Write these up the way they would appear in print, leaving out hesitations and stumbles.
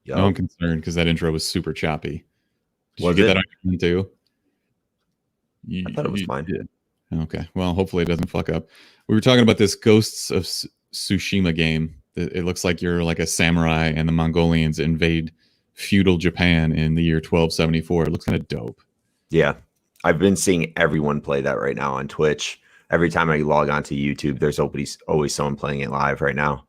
Now I'm Yo, concerned because that intro was super choppy. Did you was get that it? on your end too? I thought it was You fine. did. Okay. Well, hopefully it doesn't fuck up. We were talking about this Ghosts of Tsushima game. It looks like you're like a samurai and the Mongolians invade feudal Japan in the year 1274. It looks kind of dope. Yeah, I've been seeing everyone play that right now on Twitch. Every time I log onto YouTube, there's always someone playing it live right now.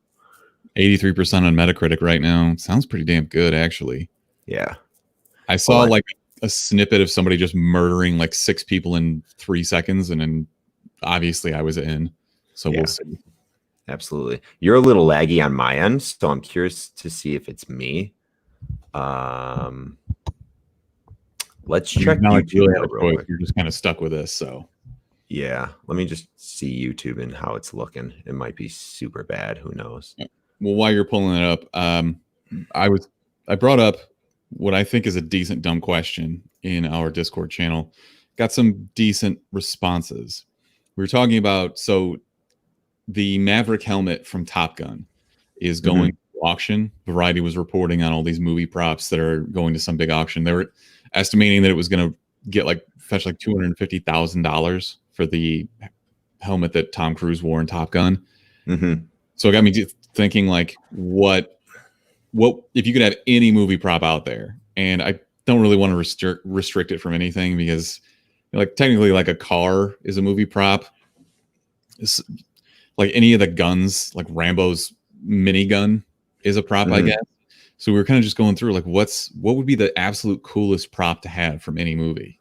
83% on Metacritic right now. Sounds pretty damn good, actually. Yeah. I saw like a snippet of somebody just murdering like 6 people in 3 seconds, and then obviously I was in. So Yeah. we'll see. Absolutely. You're a little laggy on my end, so I'm curious to see if it's me. Let's check Not like YouTube you really though, have a real choice. quick. You're just kind of stuck with this. So Yeah, let me just see YouTube and how it's looking. It might be super bad. Who knows? well, while you're pulling it up, I brought up what I think is a decent dumb question in our Discord channel. Got some decent responses. We were talking about the Maverick helmet from Top Gun is going to auction. Variety was reporting on all these movie props that are going to some big auction. They were estimating that it was going to fetch like $250,000 for the helmet that Tom Cruise wore in Top Gun. So it got me thinking, like, what if you could have any movie prop out there? And I don't really want to restrict it from anything, because like technically like a car is a movie prop. It's, like any of the guns, like Rambo's minigun is a prop, I guess. So we were kind of just going through like what would be the absolute coolest prop to have from any movie.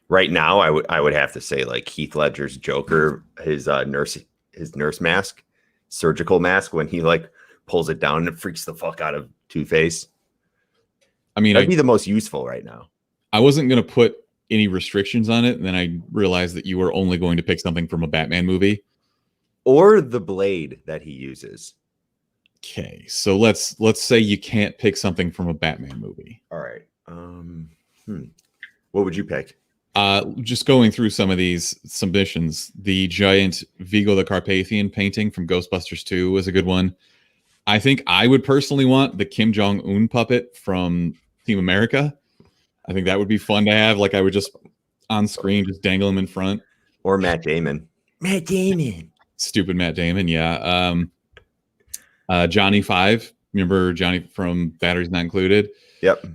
Right now, I would have to say like Heath Ledger's Joker, his nurse mask, surgical mask, when he like pulls it down and it freaks the fuck out of Two-Face. I mean, that'd be the most useful right now. I wasn't going to put any restrictions on it, and then I realized that you were only going to pick something from a Batman movie or the blade that he uses. Okay, so let's say you can't pick something from a Batman movie. All right. What would you pick? Just going through some of these submissions, the giant Vigo the Carpathian painting from Ghostbusters 2 was a good one. I think I would personally want the Kim Jong-un puppet from Team America. I think that would be fun to have. Like, I would just on screen just dangle him in front. Or Matt Damon. Matt Damon. Stupid Matt Damon, yeah. Johnny 5. Remember Johnny from Batteries Not Included? Yep.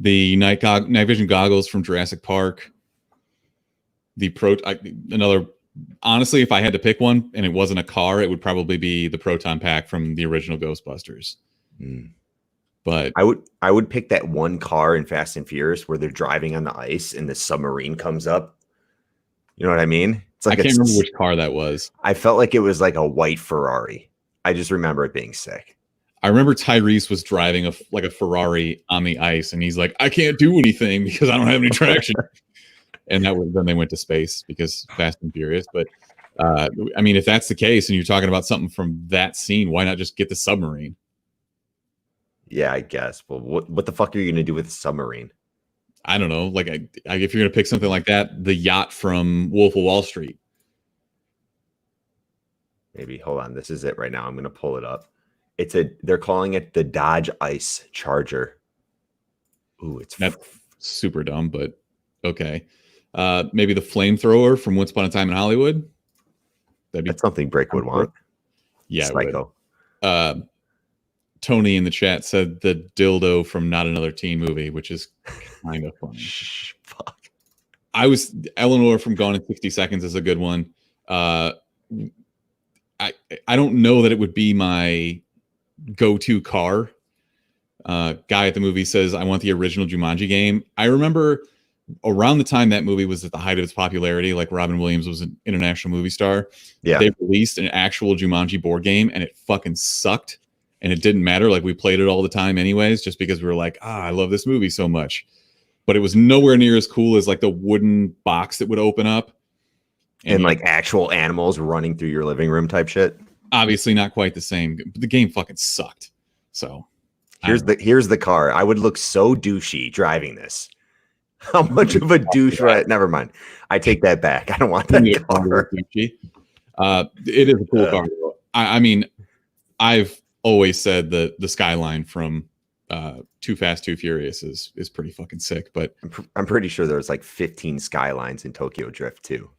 The night vision goggles from Jurassic Park. Honestly, if I had to pick one and it wasn't a car, it would probably be the proton pack from the original Ghostbusters. But I would pick that one car in Fast and Furious where they're driving on the ice and the submarine comes up. You know what I mean? It's like I can't remember which car that was. I felt like it was like a white Ferrari. I just remember it being sick. I remember Tyrese was driving a Ferrari on the ice, and he's like, I can't do anything because I don't have any traction. And then they went to space because Fast and Furious. But I mean, if that's the case, and you're talking about something from that scene, why not just get the submarine? Yeah, I guess. Well, what the fuck are you going to do with the submarine? I don't know. Like, if you're going to pick something like that, the yacht from Wolf of Wall Street. Maybe. Hold on. This is it right now. I'm going to pull it up. They're calling it the Dodge Ice Charger. Ooh, that's super dumb, but okay. Maybe the flamethrower from Once Upon a Time in Hollywood. That's something Brick would want. Yeah, Psycho. Tony in the chat said the dildo from Not Another Teen Movie, which is kind of funny. Fuck. Eleanor from Gone in 60 Seconds is a good one. I don't know that it would be my go-to car. Guy at the movie says, I want the original Jumanji game. I remember around the time that movie was at the height of its popularity, like Robin Williams was an international movie star. Yeah. They released an actual Jumanji board game and it fucking sucked. And it didn't matter. Like, we played it all the time anyways, just because we were like, I love this movie so much. But it was nowhere near as cool as like the wooden box that would open up. And like actual animals running through your living room type shit. Obviously not quite the same. But the game fucking sucked. So here's the car. I would look so douchey driving this. How much of a douche? Right? Never mind. I take that back. I don't want that car. It is a cool car. I mean, I've always said that the skyline from Too Fast, Too Furious is pretty fucking sick. But I'm pretty sure there's like 15 skylines in Tokyo Drift too.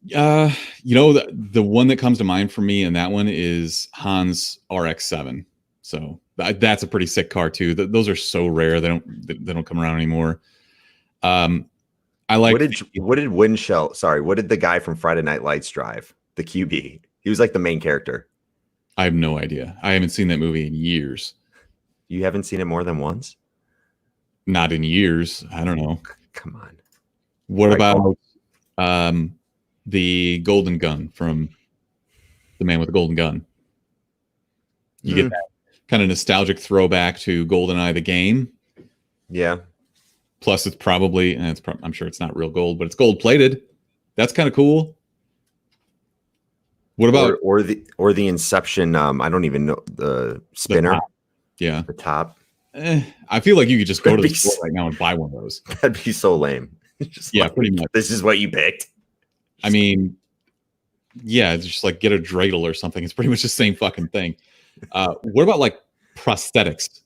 You know, the one that comes to mind for me in that one is Han's RX-7. So that's a pretty sick car too. Those are so rare; they don't come around anymore. I like. What did Windshell? Sorry, what did the guy from Friday Night Lights drive? The QB. He was like the main character. I have no idea. I haven't seen that movie in years. You haven't seen it more than once? Not in years. I don't know. Come on. What about the golden gun from The Man with the Golden Gun? You get that kind of nostalgic throwback to GoldenEye the game. Yeah. Plus, it's probably, and I'm sure it's not real gold, but it's gold plated. That's kind of cool. What about or the Inception? I don't even know the spinner. Yeah, the top. I feel like you could just go to the store right now and buy one of those. That'd be so lame. Just yeah, like, pretty much. This is what you picked. I mean, yeah, just like get a dreidel or something. It's pretty much the same fucking thing. What about like prosthetics?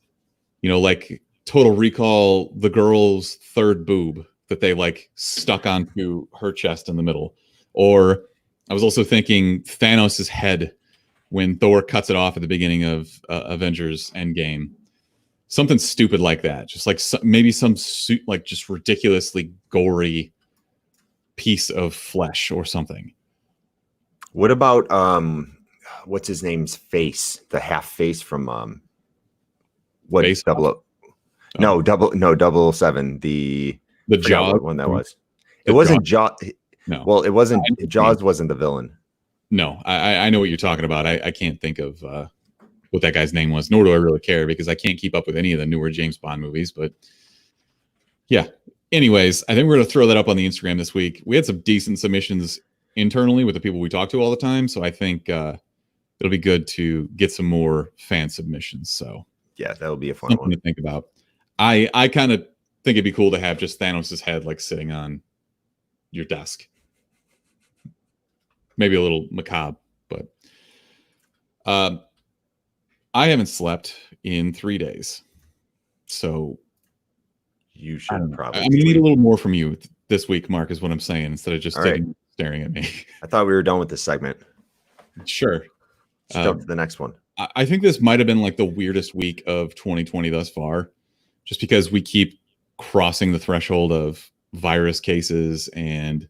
You know, like Total Recall, the girl's third boob that they like stuck onto her chest in the middle. Or I was also thinking Thanos' head when Thor cuts it off at the beginning of Avengers Endgame. Something stupid like that. Just like maybe some like just ridiculously gory piece of flesh or something. What about what's his name's face? The half face from what Face double no 007, the Jaws one that was. It wasn't Jaws. No. Well, it wasn't Jaws wasn't the villain. No, I know what you're talking about. I can't think of what that guy's name was, nor do I really care because I can't keep up with any of the newer James Bond movies. But yeah. Anyways, I think we're going to throw that up on the Instagram this week. We had some decent submissions internally with the people we talk to all the time. So I think it'll be good to get some more fan submissions. So yeah, that'll be a fun one to think about. I kind of think it'd be cool to have just Thanos' head like sitting on your desk. Maybe a little macabre, but I haven't slept in 3 days. So you should probably. I'm going to need a little more from you this week, Mark, is what I'm saying, instead of just staring at me. I thought we were done with this segment. Sure. Let's jump to the next one. I think this might have been like the weirdest week of 2020 thus far, just because we keep crossing the threshold of virus cases and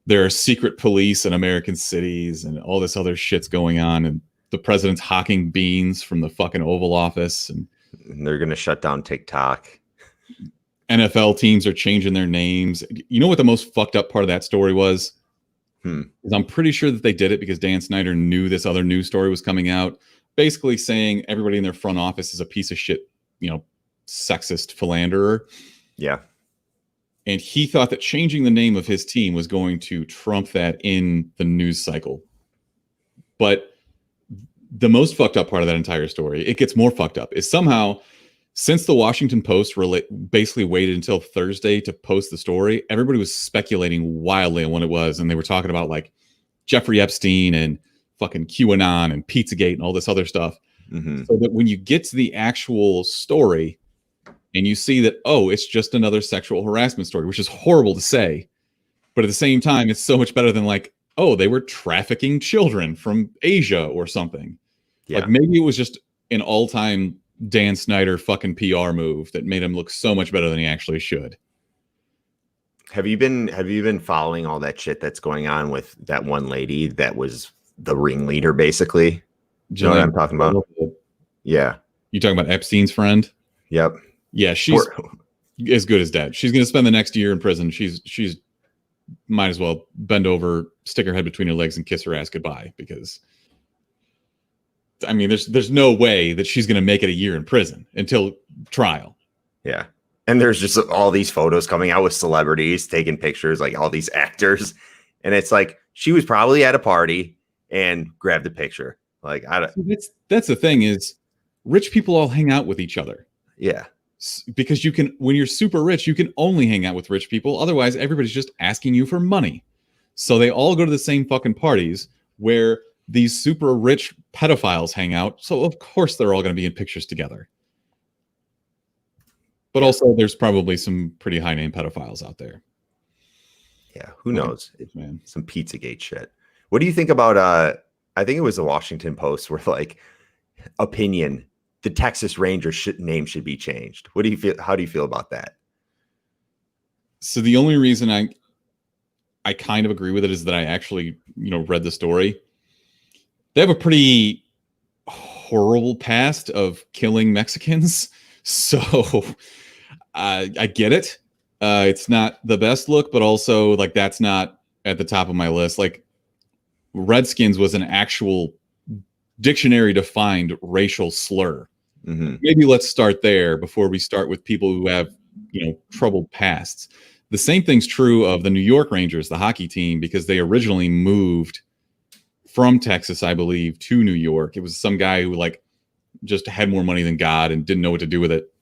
there are secret police in American cities and all this other shit's going on. And the president's hawking beans from the fucking Oval Office. And they're going to shut down TikTok. NFL teams are changing their names. You know what the most fucked up part of that story was? Is I'm pretty sure that they did it because Dan Snyder knew this other news story was coming out, basically saying everybody in their front office is a piece of shit, you know, sexist philanderer. Yeah. And he thought that changing the name of his team was going to trump that in the news cycle. But the most fucked up part of that entire story, it gets more fucked up, is somehow, since the Washington Post basically waited until Thursday to post the story, everybody was speculating wildly on what it was. And they were talking about like Jeffrey Epstein and fucking QAnon and Pizzagate and all this other stuff. Mm-hmm. So that when you get to the actual story, and you see that, oh, it's just another sexual harassment story, which is horrible to say. But at the same time, it's so much better than like, oh, they were trafficking children from Asia or something. Yeah. Like maybe it was just an all-time Dan Snyder fucking PR move that made him look so much better than he actually should. Have you been following all that shit that's going on with that one lady that was the ringleader, basically? You know what I'm talking about? Yeah. You talking about Epstein's friend? Yep. Yeah, she's as good as dead. She's going to spend the next year in prison. She's might as well bend over, stick her head between her legs, and kiss her ass goodbye. Because, I mean, there's no way that she's going to make it a year in prison until trial. Yeah, and there's just all these photos coming out with celebrities taking pictures, like all these actors, and it's like she was probably at a party and grabbed a picture. Like that's the thing is, rich people all hang out with each other. Yeah. Because you can, when you're super rich, you can only hang out with rich people. Otherwise, everybody's just asking you for money. So they all go to the same fucking parties where these super rich pedophiles hang out. So of course they're all going to be in pictures together. But also there's probably some pretty high name pedophiles out there. Yeah, who knows? Man. Some Pizzagate shit. What do you think about I think it was the Washington Post where like opinion, the Texas Rangers name should be changed. What do you feel? How do you feel about that? So the only reason I kind of agree with it is that I actually, read the story. They have a pretty horrible past of killing Mexicans. So I get it. It's not the best look, but also like that's not at the top of my list. Like Redskins was an actual dictionary defined racial slur. Mm-hmm. Maybe let's start there before we start with people who have, troubled pasts. The same thing's true of the New York Rangers, the hockey team, because they originally moved from Texas, I believe, to New York. It was some guy who like just had more money than God and didn't know what to do with it.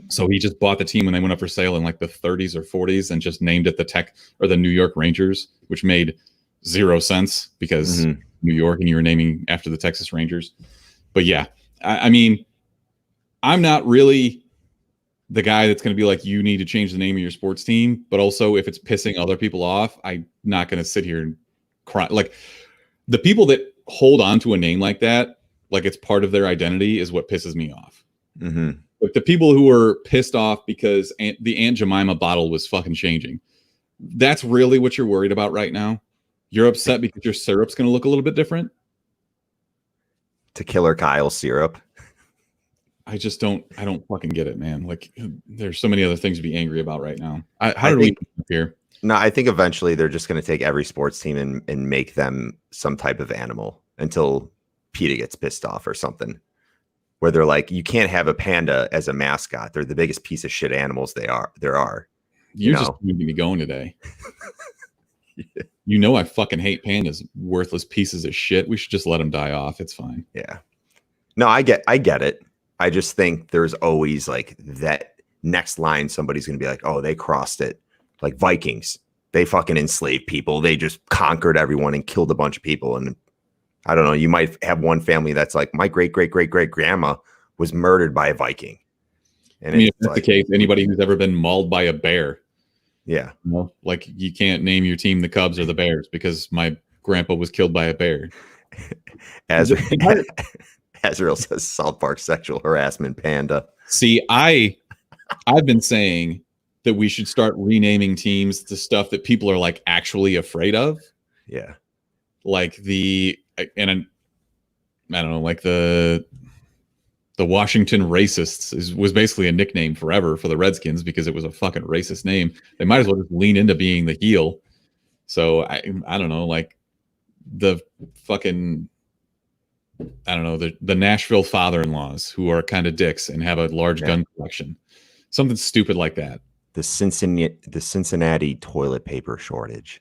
So he just bought the team when they went up for sale in like the 30s or 40s and just named it the New York Rangers, which made zero sense because New York and you were naming after the Texas Rangers. But yeah, I mean, I'm not really the guy that's going to be like, you need to change the name of your sports team. But also if it's pissing other people off, I'm not going to sit here and cry. Like the people that hold on to a name like that, like it's part of their identity is what pisses me off. Mm-hmm. Like the people who were pissed off because the Aunt Jemima bottle was fucking changing. That's really what you're worried about right now. You're upset because your syrup's going to look a little bit different. To Killer Kyle syrup. I don't fucking get it, man. Like there's so many other things to be angry about right now. How do we get up here? No, I think eventually they're just going to take every sports team and make them some type of animal until PETA gets pissed off or something. Where they're like, you can't have a panda as a mascot. They're the biggest piece of shit animals there are. You're just keeping me going today. Yeah. I fucking hate pandas, worthless pieces of shit. We should just let them die off. It's fine. Yeah. No, I get it. I just think there's always like that next line. Somebody's going to be like, oh, they crossed it. Like Vikings. They fucking enslaved people. They just conquered everyone and killed a bunch of people. And I don't know. You might have one family that's like, my great grandma was murdered by a Viking. And I mean, if that's the case, anybody who's ever been mauled by a bear. Yeah. Like you can't name your team the Cubs or the Bears because my grandpa was killed by a bear. Azrael says South Park sexual harassment panda. See, I've been saying that we should start renaming teams to stuff that people are like actually afraid of. Yeah. Like I don't know, like the Washington Racists was basically a nickname forever for the Redskins because it was a fucking racist name. They might as well just lean into being the heel. So I don't know, like the fucking, I don't know, the Nashville father-in-laws who are kind of dicks and have a large gun collection. Something stupid like that. The Cincinnati toilet paper shortage.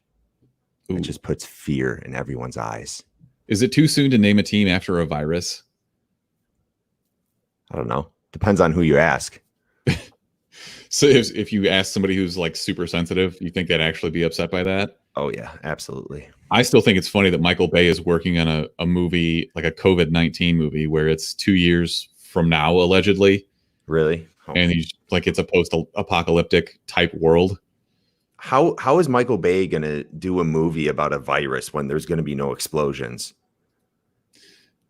Ooh. It just puts fear in everyone's eyes. Is it too soon to name a team after a virus? I don't know. Depends on who you ask. So if you ask somebody who's like super sensitive, you think they'd actually be upset by that? Oh yeah, absolutely. I still think it's funny that Michael Bay is working on a movie, like a COVID-19 movie, where it's 2 years from now, allegedly. Really? Oh. And he's like, it's a post-apocalyptic type world. How is Michael Bay going to do a movie about a virus when there's going to be no explosions?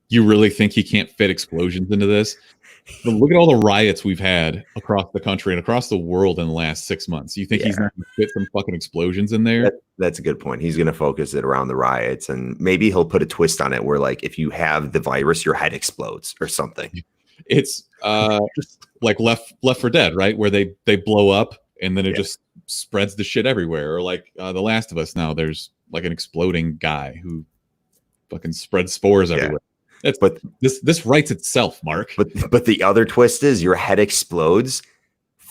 You really think he can't fit explosions into this? But look at all the riots we've had across the country and across the world in the last 6 months. You think he's not going to fit some fucking explosions in there? That's a good point. He's going to focus it around the riots, and maybe he'll put a twist on it where, like, if you have the virus, your head explodes or something. It's like Left 4 Dead, right? Where they blow up and then it just spreads the shit everywhere. Or like The Last of Us now, there's like an exploding guy who fucking spreads spores everywhere. But this writes itself, Mark. But the other twist is your head explodes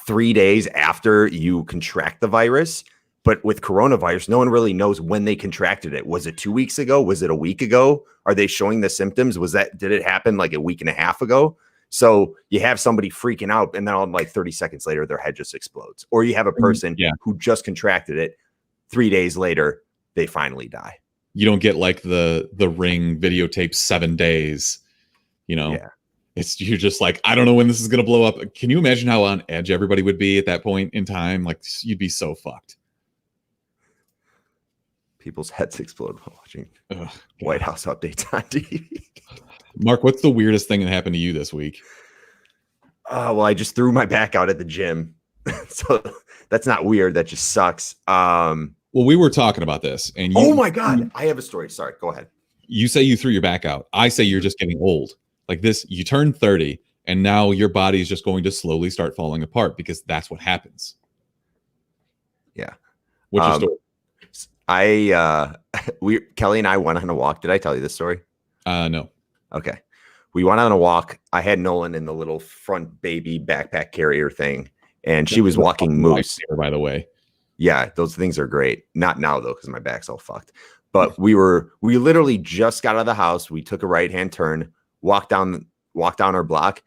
3 days after you contract the virus. But with coronavirus, no one really knows when they contracted it. Was it 2 weeks ago? Was it a week ago? Are they showing the symptoms? Did it happen like a week and a half ago? So you have somebody freaking out, and then like 30 seconds later, their head just explodes. Or you have a person who just contracted it. 3 days later, they finally die. You don't get like the Ring videotape 7 days, you know. Yeah. You're just like, I don't know when this is gonna blow up. Can you imagine how on edge everybody would be at that point in time? Like, you'd be so fucked. People's heads explode while watching White House updates on TV. Mark, what's the weirdest thing that happened to you this week? Well, I just threw my back out at the gym. So that's not weird. That just sucks. Well, we were talking about this, and oh my God, I have a story. Sorry, go ahead. You say you threw your back out. I say you're just getting old. Like this, you turn 30, and now your body is just going to slowly start falling apart because that's what happens. Yeah. What's your story? Kelly and I went on a walk. Did I tell you this story? No. Okay. We went on a walk. I had Nolan in the little front baby backpack carrier thing, and she was walking Moose. By the way. Yeah, those things are great. Not now though, because my back's all fucked. But we literally just got out of the house. We took a right-hand turn, walked down our block.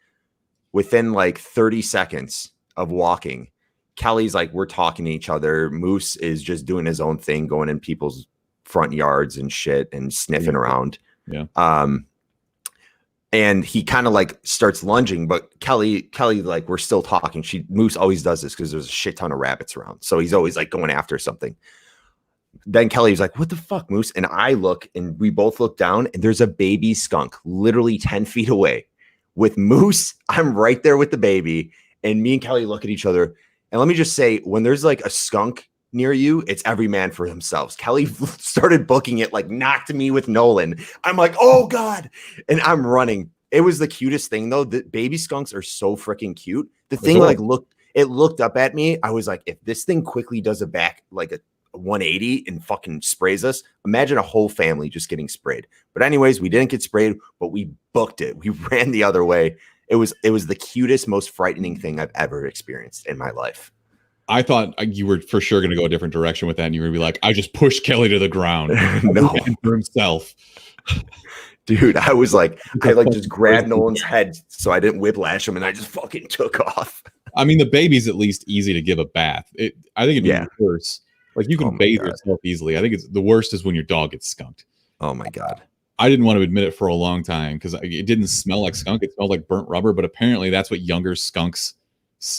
Within like 30 seconds of walking, Kelly's like, we're talking to each other. Moose is just doing his own thing, going in people's front yards and shit and sniffing around. Yeah. And he kind of like starts lunging, but Kelly, like we're still talking. Moose always does this because there's a shit ton of rabbits around. So he's always like going after something. Then Kelly's like, what the fuck, Moose? And I look, and we both look down, and there's a baby skunk literally 10 feet away with Moose. I'm right there with the baby, and me and Kelly look at each other. And let me just say, when there's like a skunk near you, it's every man for themselves. Kelly started booking it, like knocked me with Nolan. I'm like, oh God. And I'm running. It was the cutest thing though. The baby skunks are so freaking cute. The thing looked up at me. I was like, if this thing quickly does a back, like a 180 and fucking sprays us, imagine a whole family just getting sprayed. But anyways, we didn't get sprayed, but we booked it. We ran the other way. It was the cutest, most frightening thing I've ever experienced in my life. I thought you were for sure going to go a different direction with that, and you were going to be like, I just pushed Kelly to the ground. No. For himself. Dude, I was like, I like just grabbed Nolan's head so I didn't whiplash him, and I just fucking took off. I mean, the baby's at least easy to give a bath. I think it'd be worse. Like, you can bathe yourself easily. I think the worst is when your dog gets skunked. Oh my God. I didn't want to admit it for a long time because it didn't smell like skunk. It smelled like burnt rubber, but apparently that's what younger skunks,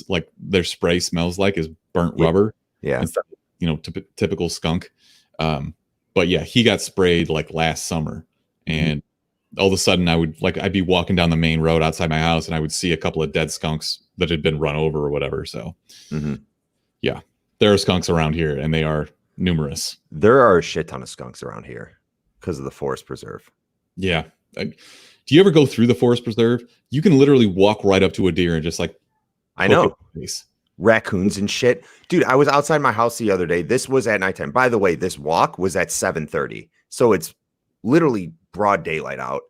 like their spray smells like, is burnt rubber. Yeah. Instead of, typical skunk. But yeah, he got sprayed like last summer, and all of a sudden I'd be walking down the main road outside my house, and I would see a couple of dead skunks that had been run over or whatever. So yeah, there are skunks around here, and they are numerous. There are a shit ton of skunks around here because of the forest preserve. Yeah. Do you ever go through the forest preserve? You can literally walk right up to a deer and just like, I know, raccoons and shit. Dude, I was outside my house the other day. This was at nighttime. By the way, this walk was at 7:30. So it's literally broad daylight out.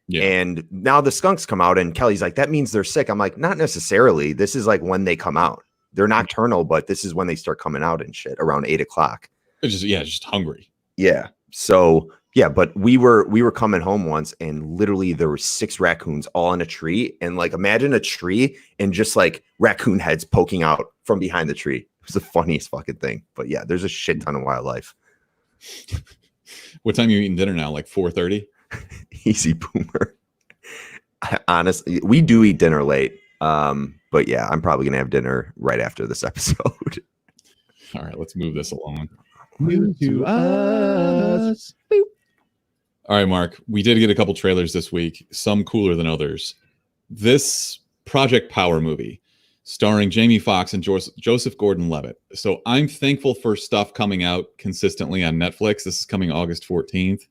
Yeah. And now the skunks come out, and Kelly's like, that means they're sick. I'm like, not necessarily. This is like when they come out. They're nocturnal, but this is when they start coming out and shit around 8 o'clock. It's just hungry. Yeah. So yeah, but we were coming home once, and literally there were 6 raccoons all in a tree, and like imagine a tree and just like raccoon heads poking out from behind the tree. It was the funniest fucking thing. But yeah, there's a shit ton of wildlife. What time are you eating dinner now? Like 4:30? Easy boomer. Honestly, we do eat dinner late. But yeah, I'm probably gonna have dinner right after this episode. All right, let's move this along. New to us. Boop. All right, Mark, we did get a couple trailers this week, some cooler than others. This Project Power movie, starring Jamie Foxx and Joseph Gordon-Levitt. So I'm thankful for stuff coming out consistently on Netflix. This is coming August 14th.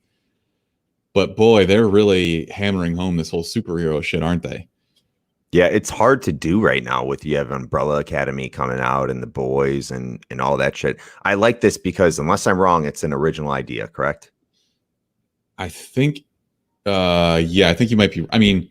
But boy, they're really hammering home this whole superhero shit, aren't they? Yeah, it's hard to do right now with you have Umbrella Academy coming out and The Boys and all that shit. I like this because, unless I'm wrong, it's an original idea, correct? I think, I think you might be. I mean,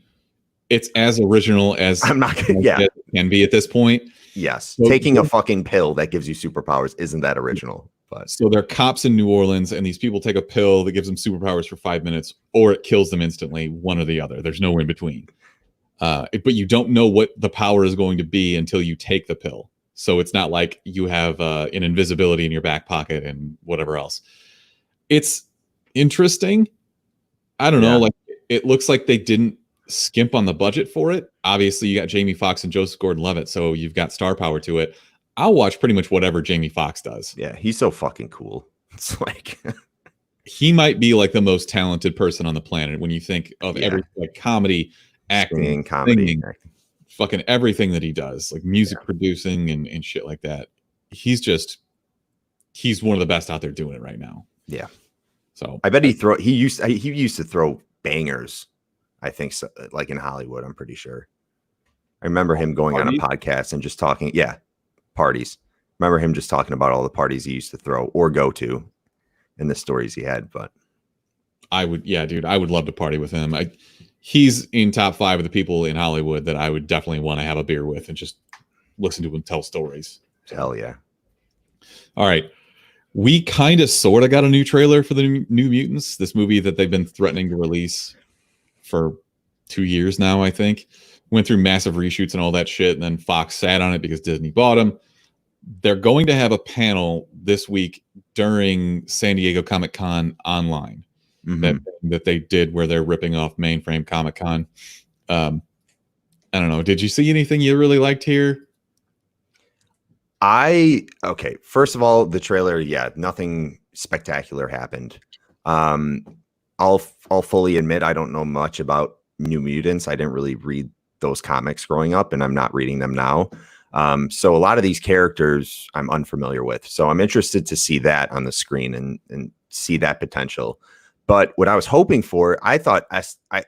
it's as original as it can be at this point. Yes, so, taking a fucking pill that gives you superpowers isn't that original. But so they're cops in New Orleans, and these people take a pill that gives them superpowers for 5 minutes, or it kills them instantly. One or the other. There's no in between. But you don't know what the power is going to be until you take the pill. So it's not like you have an invisibility in your back pocket and whatever else. It's interesting. I don't Yeah. know. Like, it looks like they didn't skimp on the budget for it. Obviously, you got Jamie Foxx and Joseph Gordon-Levitt, so you've got star power to it. I'll watch pretty much whatever Jamie Foxx does. Yeah, he's so fucking cool. It's like He might be like the most talented person on the planet when you think of every like comedy, acting, singing, comedy, singing, fucking everything that he does, like music producing and shit like that. He's one of the best out there doing it right now. Yeah. So I bet he used to throw bangers. I think so, like in Hollywood, I'm pretty sure. I remember him going on a podcast and just talking. Yeah. Parties. Remember him just talking about all the parties he used to throw or go to and the stories he had. But I would love to party with him. He's in top 5 of the people in Hollywood that I would definitely want to have a beer with and just listen to him tell stories. Hell yeah. All right. We kind of sort of got a new trailer for the New Mutants, this movie that they've been threatening to release for 2 years now, I think. Went through massive reshoots and all that shit, and then Fox sat on it because Disney bought them. They're going to have a panel this week during San Diego Comic Con online that they did where they're ripping off Mainframe Comic Con. I don't know. Did you see anything you really liked here? Okay. First of all, the trailer, yeah, nothing spectacular happened. I'll fully admit I don't know much about New Mutants. I didn't really read those comics growing up, and I'm not reading them now. So a lot of these characters I'm unfamiliar with. So I'm interested to see that on the screen and see that potential. But what I was hoping for, I thought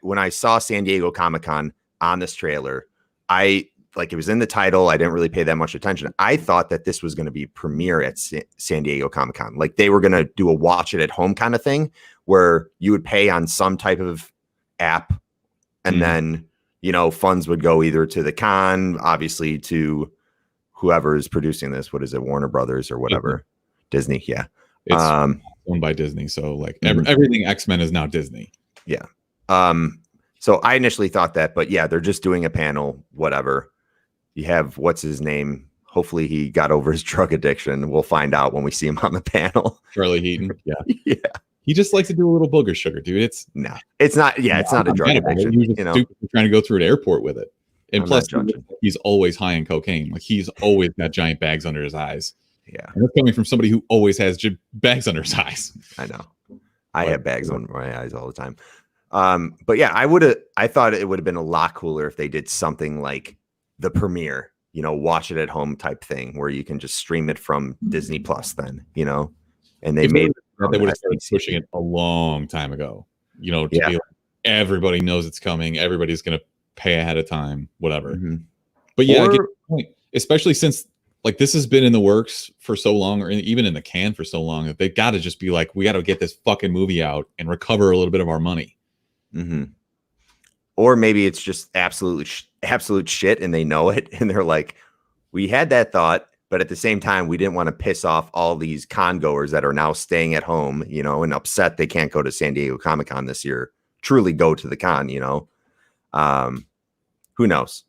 when I saw San Diego Comic-Con on this trailer, it was in the title. I didn't really pay that much attention. I thought that this was going to be premiere at San Diego Comic-Con. Like they were going to do a watch it at home kind of thing where you would pay on some type of app and then, funds would go either to the con, obviously to whoever is producing this. What is it? Warner Brothers or whatever. Disney. Yeah. It's owned by Disney. So like everything X-Men is now Disney. Yeah. So I initially thought that, but yeah, they're just doing a panel, whatever. You have, what's his name? Hopefully he got over his drug addiction. We'll find out when we see him on the panel. Charlie Heaton. Yeah. Yeah. He just likes to do a little booger sugar, dude. It's not. It's not a drug addiction. He was stupid for trying to go through an airport with it. And I'm plus, he's always high in cocaine. Like he's always got giant bags under his eyes. Yeah. And that's coming from somebody who always has bags under his eyes. I know. I have bags under my eyes all the time. But yeah, I thought it would have been a lot cooler if they did something like the premiere, watch it at home type thing where you can just stream it from Disney Plus then, and they made they would have started pushing it a long time ago, be like, everybody knows it's coming. Everybody's going to pay ahead of time, whatever. But yeah, I get the point, especially since like this has been in the works for so long, or even in the can for so long, that they've got to just be like, we got to get this fucking movie out and recover a little bit of our money. Or maybe it's just absolute shit and they know it and they're like, we had that thought, but at the same time we didn't want to piss off all these con goers that are now staying at home, and upset they can't go to San Diego Comic-Con this year, truly go to the con. Who knows?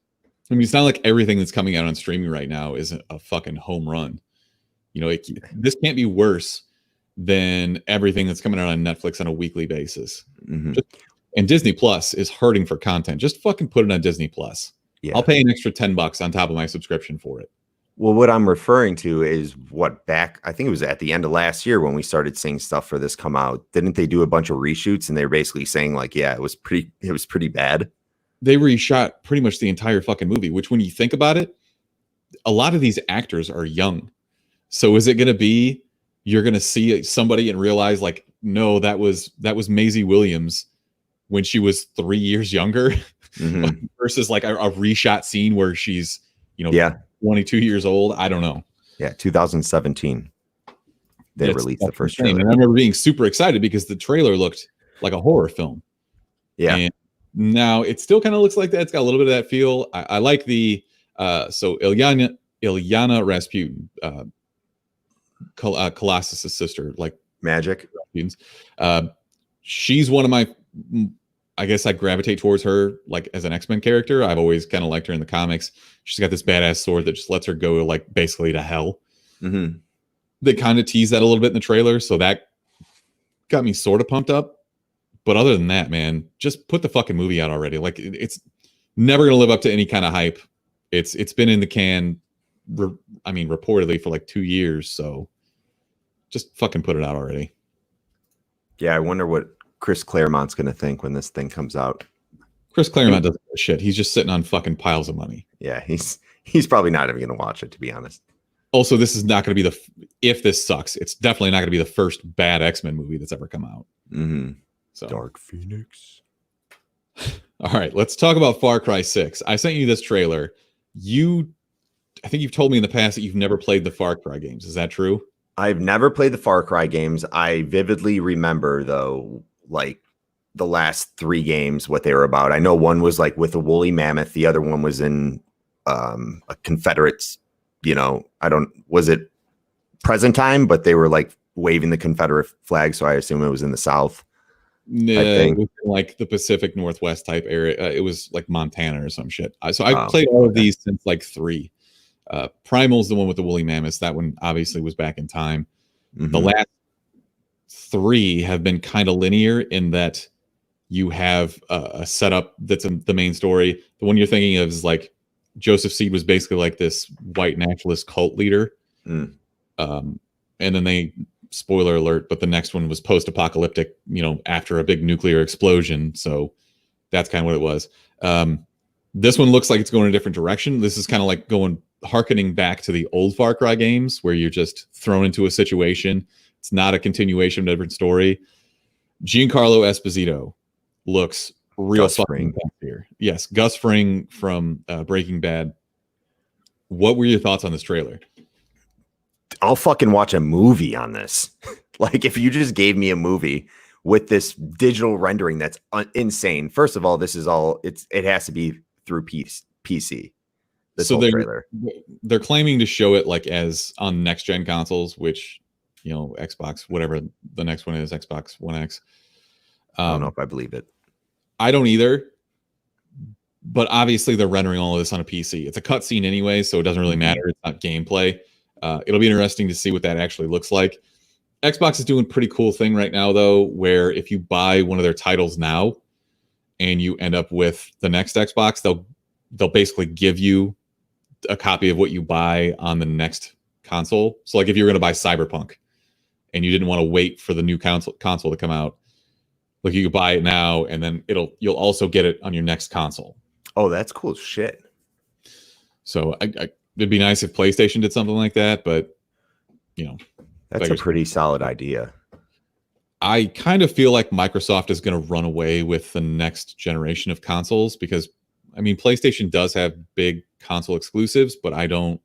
I mean, it's not like everything that's coming out on streaming right now is a fucking home run. This can't be worse than everything that's coming out on Netflix on a weekly basis. And Disney Plus is hurting for content. Just fucking put it on Disney Plus. Yeah. I'll pay an extra $10 on top of my subscription for it. Well, what I'm referring to is I think it was at the end of last year when we started seeing stuff for this come out. Didn't they do a bunch of reshoots and they were basically saying like, yeah, it was pretty bad. They reshot pretty much the entire fucking movie, which when you think about it, a lot of these actors are young. So is it going to be, you're going to see somebody and realize like, no, that was Maisie Williams when she was 3 years younger versus like a reshot scene where she's, 22 years old. I don't know. Yeah. 2017. They released the first trailer. And I remember being super excited because the trailer looked like a horror film. Yeah. And now it still kind of looks like that. It's got a little bit of that feel. I like the, so Ilyana Rasputin, Colossus's sister, like Magic. She's one of my, I guess I gravitate towards her like as an X-Men character. I've always kind of liked her in the comics. She's got this badass sword that just lets her go like basically to hell. They kind of tease that a little bit in the trailer. So that got me sort of pumped up. But other than that, man, just put the fucking movie out already. Like, it's never going to live up to any kind of hype. It's been in the can, reportedly for like 2 years. So just fucking put it out already. Yeah, I wonder what Chris Claremont's going to think when this thing comes out. Chris Claremont doesn't give a shit. He's just sitting on fucking piles of money. Yeah, he's probably not even going to watch it, to be honest. Also, this is not going to be if this sucks, it's definitely not going to be the first bad X-Men movie that's ever come out. Mm-hmm. So Dark Phoenix. All right, let's talk about Far Cry 6. I sent you this trailer. I think you've told me in the past that you've never played the Far Cry games. Is that true? I've never played the Far Cry games. I vividly remember, though, like the last 3 games, what they were about. I know one was like with a woolly mammoth. The other one was in a Confederates, was it present time? But they were like waving the Confederate flag. So I assume it was in the South. No, it was like the Pacific Northwest type area. It was like Montana or some shit. So I've played all of these since like 3. Primal's the one with the woolly mammoths. That one obviously was back in time. Mm-hmm. The last 3 have been kind of linear in that you have a setup that's in the main story. The one you're thinking of is like Joseph Seed was basically like this white nationalist cult leader. And then they, spoiler alert, but the next one was post-apocalyptic, after a big nuclear explosion. So that's kind of what it was. This one looks like it's going in a different direction. This is kind of like harkening back to the old Far Cry games where you're just thrown into a situation. It's not a continuation of a different story. Giancarlo Esposito looks real fucking bad here. Yes, Gus Fring from Breaking Bad. What were your thoughts on this trailer? I'll fucking watch a movie on this. Like, if you just gave me a movie with this digital rendering that's insane. First of all, this is all it has to be through PC. This whole trailer. They're claiming to show it like as on next gen consoles, which Xbox, whatever the next one is, Xbox One X. I don't know if I believe it. I don't either. But obviously, they're rendering all of this on a PC. It's a cutscene anyway, so it doesn't really matter. It's not gameplay. It'll be interesting to see what that actually looks like. Xbox is doing a pretty cool thing right now, though, where if you buy one of their titles now and you end up with the next Xbox, they'll basically give you a copy of what you buy on the next console. So, like if you're going to buy Cyberpunk and you didn't want to wait for the new console to come out, like you could buy it now, and then you'll also get it on your next console. Oh, that's cool as shit. So it'd be nice if PlayStation did something like that, but that's a pretty solid idea. I kind of feel like Microsoft is going to run away with the next generation of consoles because, PlayStation does have big console exclusives, but I don't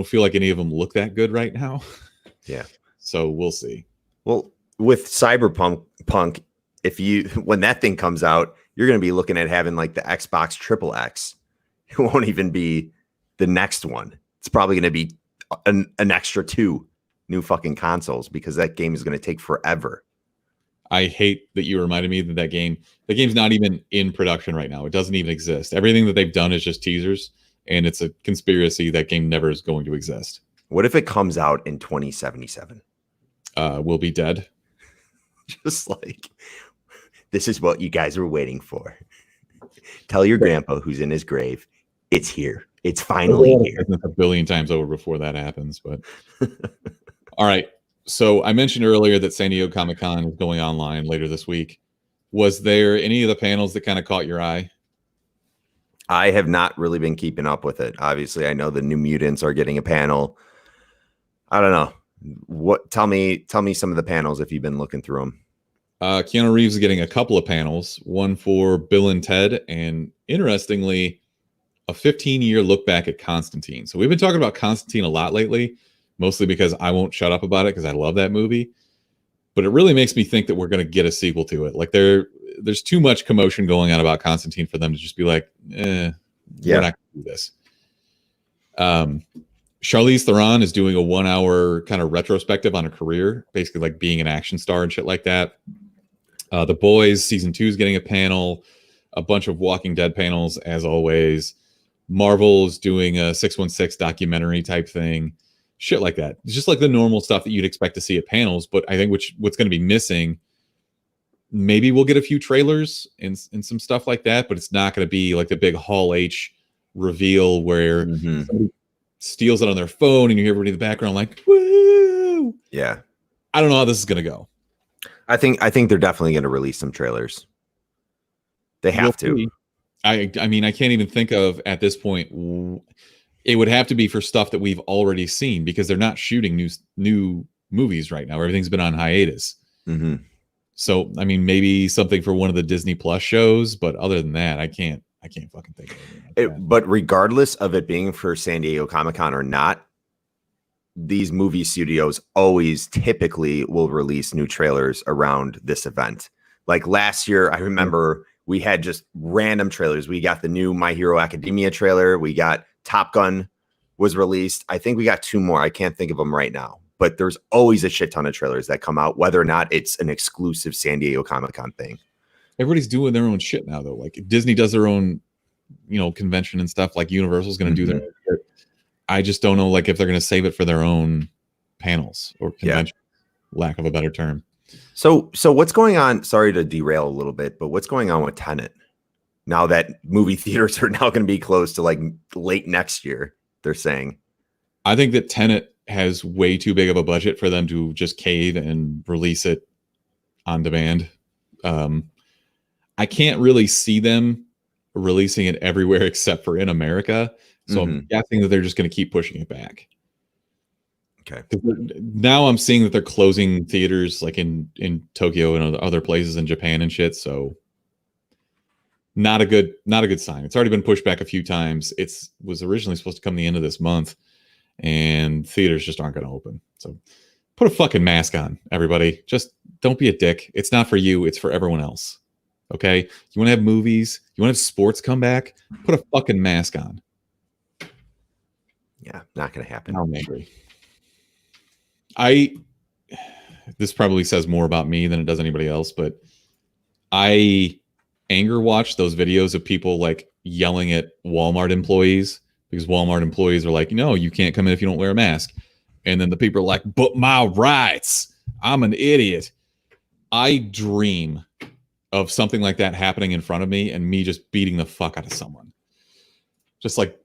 feel like any of them look that good right now. Yeah. So we'll see. Well, with Cyberpunk, when that thing comes out, you're going to be looking at having like the Xbox XXX. It won't even be the next one. It's probably going to be an extra 2 new fucking consoles because that game is going to take forever. I hate that you reminded me that game's not even in production right now. It doesn't even exist. Everything that they've done is just teasers, and it's a conspiracy. That game never is going to exist. What if it comes out in 2077? We'll be dead. Just like, this is what you guys were waiting for. Tell your grandpa who's in his grave, it's here. It's finally here. A billion times over before that happens, but all right. So I mentioned earlier that San Diego Comic Con is going online later this week. Was there any of the panels that kind of caught your eye? I have not really been keeping up with it. Obviously, I know the New Mutants are getting a panel. I don't know. Tell me some of the panels if you've been looking through them. Keanu Reeves is getting a couple of panels, one for Bill and Ted, and interestingly, a 15-year look back at Constantine. So we've been talking about Constantine a lot lately, mostly because I won't shut up about it because I love that movie. But it really makes me think that we're going to get a sequel to it. Like there's too much commotion going on about Constantine for them to just be like, we're not going to do this. Charlize Theron is doing a 1-hour kind of retrospective on her career, basically like being an action star and shit like that. The Boys season 2 is getting a panel, a bunch of Walking Dead panels as always. Marvel's doing a 616 documentary type thing. shit like that. It's just like the normal stuff that you'd expect to see at panels. But I think what's going to be missing, maybe we'll get a few trailers and some stuff like that, but it's not going to be like the big Hall H reveal where somebody steals it on their phone and you hear everybody in the background like, woo! Yeah. I don't know how this is going to go. I think they're definitely going to release some trailers. They have to. I mean, I can't even think of at this point. It would have to be for stuff that we've already seen because they're not shooting new movies right now. Everything's been on hiatus. So, I mean, maybe something for one of the Disney Plus shows, but other than that, I can't fucking think of anything. But regardless of it being for San Diego Comic-Con or not, these movie studios always typically will release new trailers around this event. Like last year, I remember we had just random trailers. We got the new My Hero Academia trailer. We got Top Gun was released. I think we got 2 more. I can't think of them right now. But there's always a shit ton of trailers that come out, whether or not it's an exclusive San Diego Comic-Con thing. Everybody's doing their own shit now, though. Like Disney does their own, convention and stuff. Like Universal's going to do their own shit. I just don't know, like, if they're going to save it for their own panels or convention, lack of a better term. So what's going on? Sorry to derail a little bit, but what's going on with Tenet? Now that movie theaters are now going to be closed to like late next year, they're saying. I think that Tenet has way too big of a budget for them to just cave and release it on demand. I can't really see them releasing it everywhere except for in America. So I'm guessing that they're just going to keep pushing it back. Okay. Now I'm seeing that they're closing theaters like in Tokyo and other places in Japan and shit. So not a good sign. It's already been pushed back a few times. Was originally supposed to come the end of this month, and theaters just aren't going to open. So put a fucking mask on, everybody. Just don't be a dick. It's not for you. It's for everyone else. Okay? You want to have movies? You want to have sports come back? Put a fucking mask on. Yeah, not going to happen. I'm angry. This probably says more about me than it does anybody else, but I anger watch those videos of people like yelling at Walmart employees because Walmart employees are like, no, you can't come in if you don't wear a mask. And then the people are like, but my rights, I'm an idiot. I dream of something like that happening in front of me and me just beating the fuck out of someone. Just like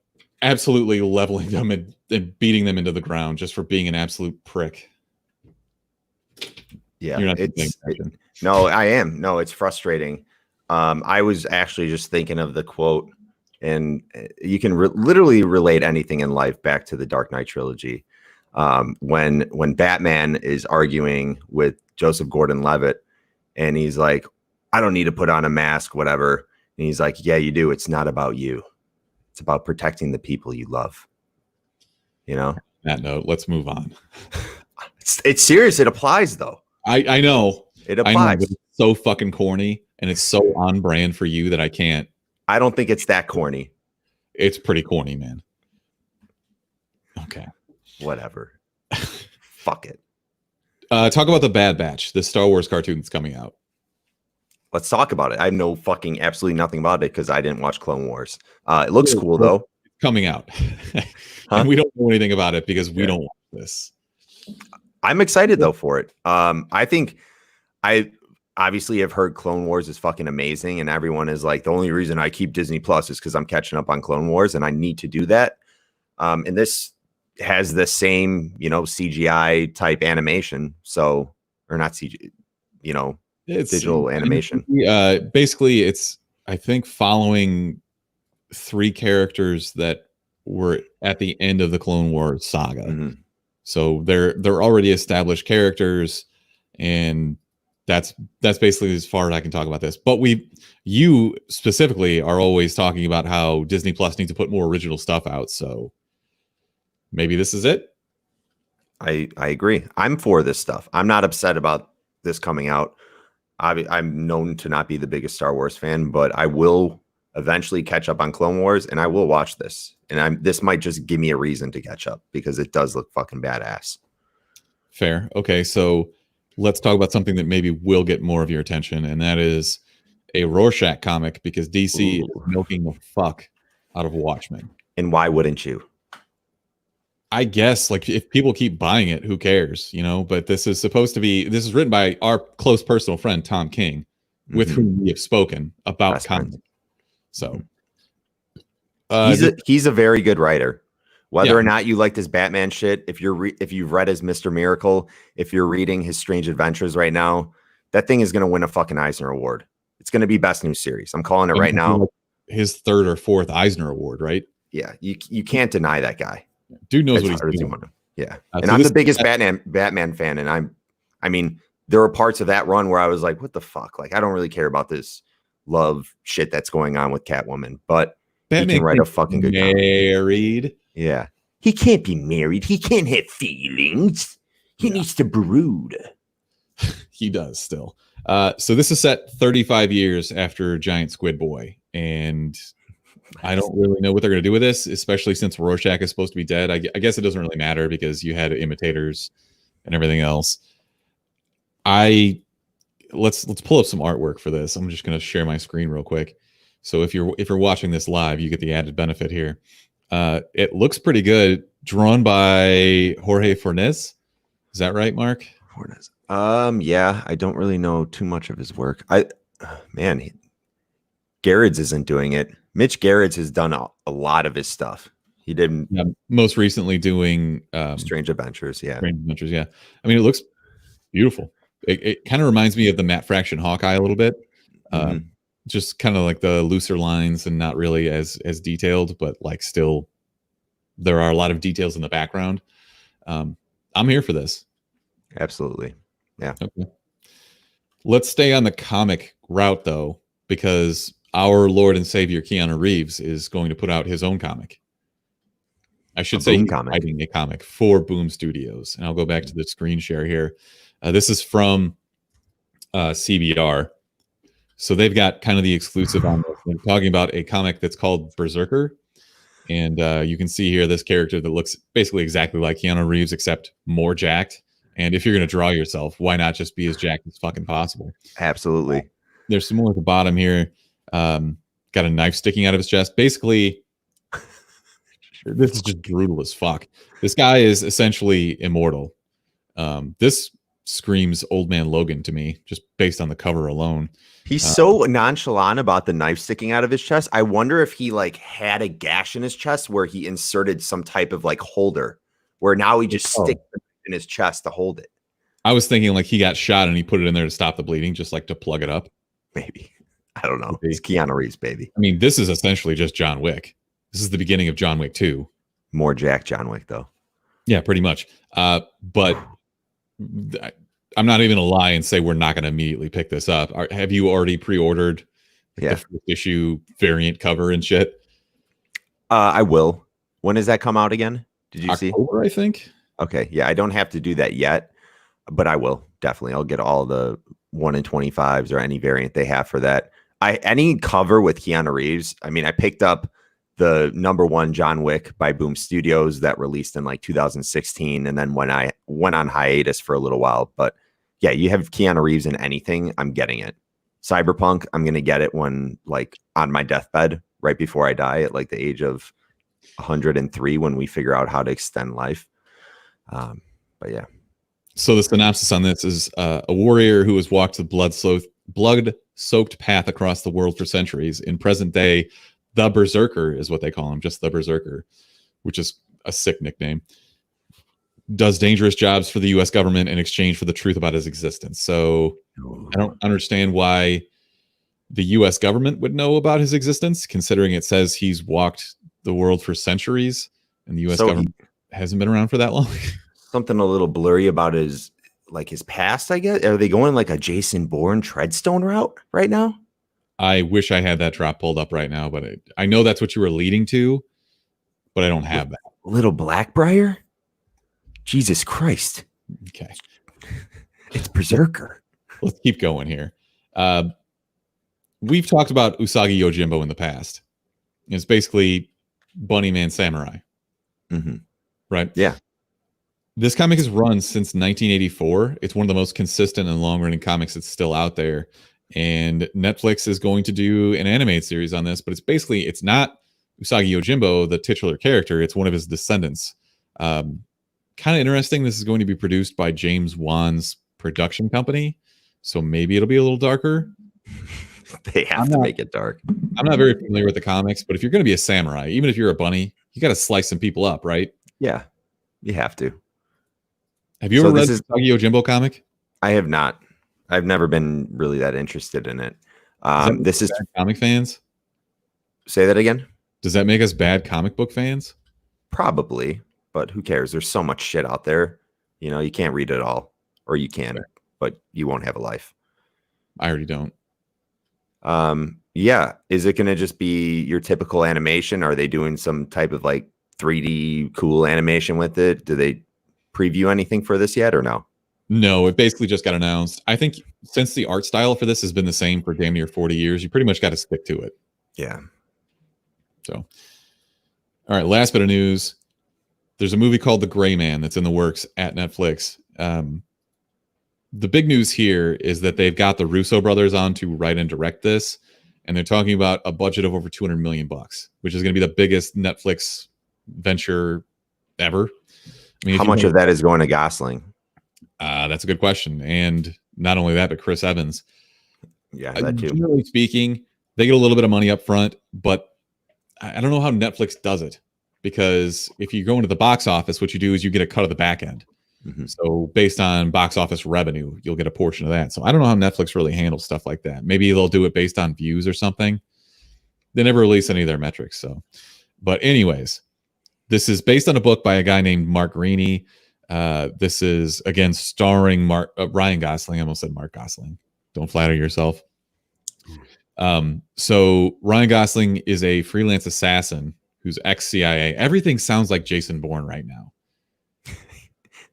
absolutely leveling them and beating them into the ground just for being an absolute prick. Yeah, You're not no, I am. No, it's frustrating. I was actually just thinking of the quote, and you can literally relate anything in life back to the Dark Knight trilogy. When Batman is arguing with Joseph Gordon-Levitt, and he's like, I don't need to put on a mask, whatever. And he's like, yeah, you do. It's not about you. It's about protecting the people you love. You know? That note, let's move on. It's serious. It applies, though. I know. It applies. I know, but it's so fucking corny, and it's so on brand for you that I can't. I don't think it's that corny. It's pretty corny, man. Okay. Whatever. Fuck it. Talk about the Bad Batch, the Star Wars cartoon that's coming out. Let's talk about it. I know absolutely nothing about it because I didn't watch Clone Wars. It looks cool, though. It's coming out. And we don't know anything about it because we don't watch this. I'm excited, though, for it. I think I obviously have heard Clone Wars is fucking amazing, and everyone is like, the only reason I keep Disney Plus is because I'm catching up on Clone Wars, and I need to do that. And this has the same, CGI type animation. So, or not CGI, it's digital animation. Basically, it's, I think, following 3 characters that were at the end of the Clone Wars saga. So they're already established characters, and that's basically as far as I can talk about this. But you specifically are always talking about how Disney Plus needs to put more original stuff out. So maybe this is it. I agree. I'm for this stuff. I'm not upset about this coming out. I'm known to not be the biggest Star Wars fan, but I will eventually catch up on Clone Wars, and I will watch this. And this might just give me a reason to catch up because it does look fucking badass. Fair. Okay, so let's talk about something that maybe will get more of your attention, and that is a Rorschach comic, because DC is milking the fuck out of Watchmen. And why wouldn't you? I guess like if people keep buying it, who cares, you know? But this is written by our close personal friend Tom King, with whom we have spoken about Best comics. friends. So he's a very good writer. Whether Yeah. or not you liked his Batman shit, if you've read his Mr. Miracle, if you're reading his Strange Adventures right now, that thing is going to win a fucking Eisner Award. It's going to be best new series. I'm calling it right now. His third or fourth Eisner Award, right? Yeah, you can't deny that guy. Dude knows As what hard as he's you doing. want him. Yeah, So and I'm this- the biggest Batman fan, and I mean, there were parts of that run where I was like, "What the fuck?" Like, I don't really care about this love shit that's going on with Catwoman, but Batman he can write a fucking good comic. married. Yeah, he can't be married. He can't have feelings. He needs to brood. He does still. So this is set 35 years after Giant Squid Boy, and I don't really know what they're going to do with this, especially since Rorschach is supposed to be dead. I guess it doesn't really matter because you had imitators and everything else. Let's pull up some artwork for this. I'm just going to share my screen real quick. So if you're watching this live, you get the added benefit here. It looks pretty good. Drawn by Jorge Fornes. Is that right, Mark? Fornes. Yeah, I don't really know too much of his work. Garrett's isn't doing it. Mitch Garrett's has done a lot of his stuff. He did most recently doing Strange Adventures. Yeah. Strange Adventures. Yeah. I mean, it looks beautiful. It kind of reminds me of the Matt Fraction Hawkeye a little bit. Just kind of like the looser lines and not really as detailed, but like still there are a lot of details in the background. I'm here for this. Absolutely. Yeah. Okay. Let's stay on the comic route though, because our Lord and Savior Keanu Reeves is going to put out his own comic. I should say he's writing a comic for Boom Studios. And I'll go back to the screen share here. This is from CBR. So they've got kind of the exclusive on this. They're talking about a comic that's called Berserker. And you can see here this character that looks basically exactly like Keanu Reeves, except more jacked. And if you're going to draw yourself, why not just be as jacked as fucking possible? Absolutely. There's some more at the bottom here. Got a knife sticking out of his chest. Basically, this is just brutal as fuck. This guy is essentially immortal. This screams Old Man Logan to me, just based on the cover alone. He's so nonchalant about the knife sticking out of his chest. I wonder if he like had a gash in his chest where he inserted some type of like holder, where now he just sticks it in his chest to hold it. I was thinking like he got shot and he put it in there to stop the bleeding, just like to plug it up. Maybe. I don't know. It's Keanu Reeves, baby. I mean, this is essentially just John Wick. This is the beginning of John Wick 2. More Jack John Wick, though. Yeah, pretty much. But I'm not even going to lie and say we're not going to immediately pick this up. Have you already pre-ordered the first issue variant cover and shit? I will. When does that come out again? Did you October, see? I think. Okay. Yeah, I don't have to do that yet, but I will. Definitely. I'll get all the 1 in 25s or any variant they have for that. Any cover with Keanu Reeves. I mean, I picked up the #1 John Wick by Boom Studios that released in like 2016. And then when I went on hiatus for a little while, but yeah, you have Keanu Reeves in anything, I'm getting it. Cyberpunk, I'm going to get it when like on my deathbed, right before I die at like the age of 103, when we figure out how to extend life. But yeah. So the synopsis on this is a warrior who has walked the blood-soaked path across the world for centuries. In present day, the Berserker is what they call him, just the Berserker, which is a sick nickname. Does dangerous jobs for the U.S. government in exchange for the truth about his existence. So I don't understand why the U.S. government would know about his existence, considering it says he's walked the world for centuries, and the U.S. government hasn't been around for that long. Something a little blurry about his past, I guess. Are they going like a Jason Bourne Treadstone route right now? I wish I had that drop pulled up right now, but I know that's what you were leading to, but I don't have that. Little Blackbriar? Jesus Christ. Okay. It's Berserker. Let's keep going here. We've talked about Usagi Yojimbo in the past. It's basically BunnyMan Samurai. Right? Yeah. This comic has run since 1984. It's one of the most consistent and long-running comics that's still out there. And Netflix is going to do an animated series on this, but it's not Usagi Yojimbo, the titular character. It's one of his descendants. Kind of interesting. This is going to be produced by James Wan's production company, so maybe it'll be a little darker. They have to make it dark. I'm not very familiar with the comics, but if you're going to be a samurai, even if you're a bunny, you got to slice some people up, right? Yeah, you have to. Have you ever read the Usagi Yojimbo comic? I have not. I've never been really that interested in it. This is comic fans. Say that again. Does that make us bad comic book fans? Probably, but who cares? There's so much shit out there. You know, you can't read it all, or you can, but you won't have a life. I already don't. Yeah. Is it going to just be your typical animation? Are they doing some type of like 3D cool animation with it? Do they preview anything for this yet or no? No, it basically just got announced. I think since the art style for this has been the same for damn near 40 years, you pretty much got to stick to it. Yeah. So, all right, last bit of news. There's a movie called The Gray Man that's in the works at Netflix. The big news here is that they've got the Russo brothers on to write and direct this, and they're talking about a budget of over $200 million, which is going to be the biggest Netflix venture ever. I mean, how much of that is going to Gosling? That's a good question. And not only that, but Chris Evans. Yeah, that too. Generally speaking, they get a little bit of money up front, but I don't know how Netflix does it, because if you go into the box office, what you do is you get a cut of the back end. Mm-hmm. So based on box office revenue, you'll get a portion of that. So I don't know how Netflix really handles stuff like that. Maybe they'll do it based on views or something. They never release any of their metrics. So, but anyways, this is based on a book by a guy named Mark Greaney. This is again starring Ryan Gosling. I almost said Mark Gosling. Don't flatter yourself. So Ryan Gosling is a freelance assassin who's ex-CIA. Everything sounds like Jason Bourne right now.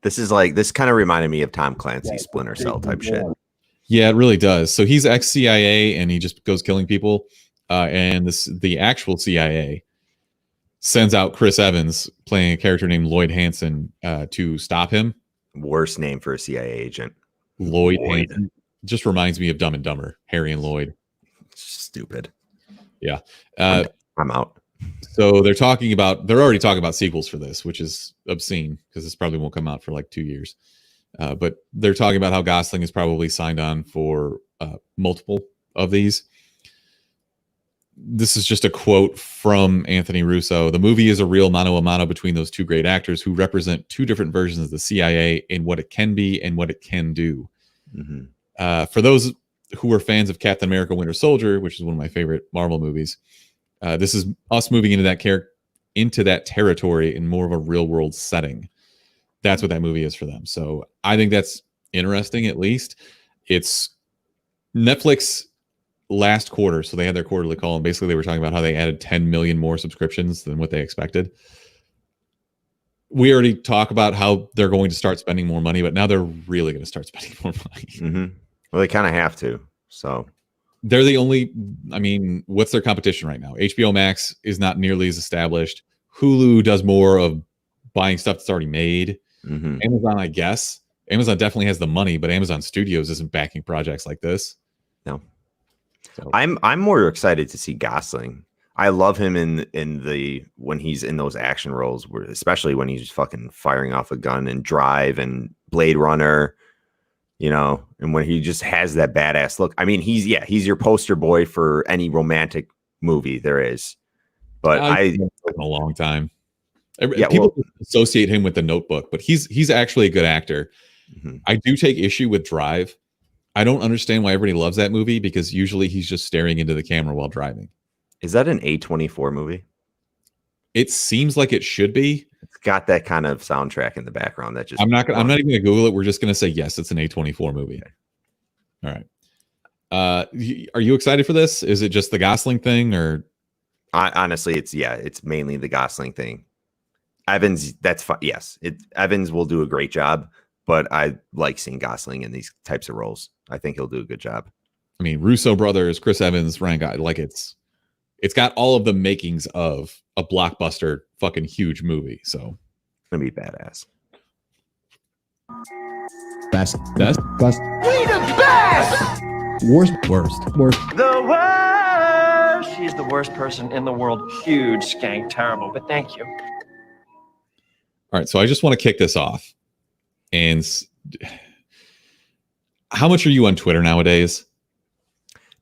This kind of reminded me of Tom Clancy's Splinter Cell type shit. Yeah, it really does. So he's ex-CIA and he just goes killing people. And the actual CIA sends out Chris Evans playing a character named Lloyd Hansen to stop him. Worst name for a CIA agent. Lloyd Hansen. Just reminds me of Dumb and Dumber, Harry and Lloyd. Stupid. Yeah. I'm out. So they're already talking about sequels for this, which is obscene because this probably won't come out for like 2 years. But they're talking about how Gosling is probably signed on for multiple of these. This is just a quote from Anthony Russo. The movie is a real mano a mano between those two great actors who represent two different versions of the CIA in what it can be and what it can do. Mm-hmm. For those who are fans of Captain America Winter Soldier, which is one of my favorite Marvel movies, this is us moving into that territory in more of a real world setting. That's what that movie is for them. So I think that's interesting. At least it's Netflix last quarter. So they had their quarterly call, and basically they were talking about how they added 10 million more subscriptions than what they expected. We already talk about how they're going to start spending more money, but now they're really going to start spending more money. Mm-hmm. Well, they kind of have to. So they're the only, what's their competition right now? HBO Max is not nearly as established. Hulu does more of buying stuff that's already made. Mm-hmm. Amazon, I guess. Amazon definitely has the money, but Amazon Studios isn't backing projects like this. No. So. I'm more excited to see Gosling. I love him when he's in those action roles, especially when he's fucking firing off a gun and Drive and Blade Runner, and when he just has that badass look. I mean, he's your poster boy for any romantic movie there is. But in a long time. People associate him with The Notebook, but he's actually a good actor. Mm-hmm. I do take issue with Drive. I don't understand why everybody loves that movie, because usually he's just staring into the camera while driving. Is that an A24 movie? It seems like it should be. It's got that kind of soundtrack in the background that just. I'm not even going to Google it. We're just going to say yes, it's an A24 movie. Okay. All right. Are you excited for this? Is it just the Gosling thing, or? Honestly, it's mainly the Gosling thing. Evans, that's fine. Yes, Evans will do a great job, but I like seeing Gosling in these types of roles. I think he'll do a good job. I mean, Russo brothers, Chris Evans, Ryan Gosling, like it's got all of the makings of a blockbuster, fucking huge movie. So it's gonna be badass. Best. We the best. Worst. The worst. She's the worst person in the world. Huge, skank, terrible. But thank you. All right, so I just want to kick this off. And how much are you on Twitter nowadays?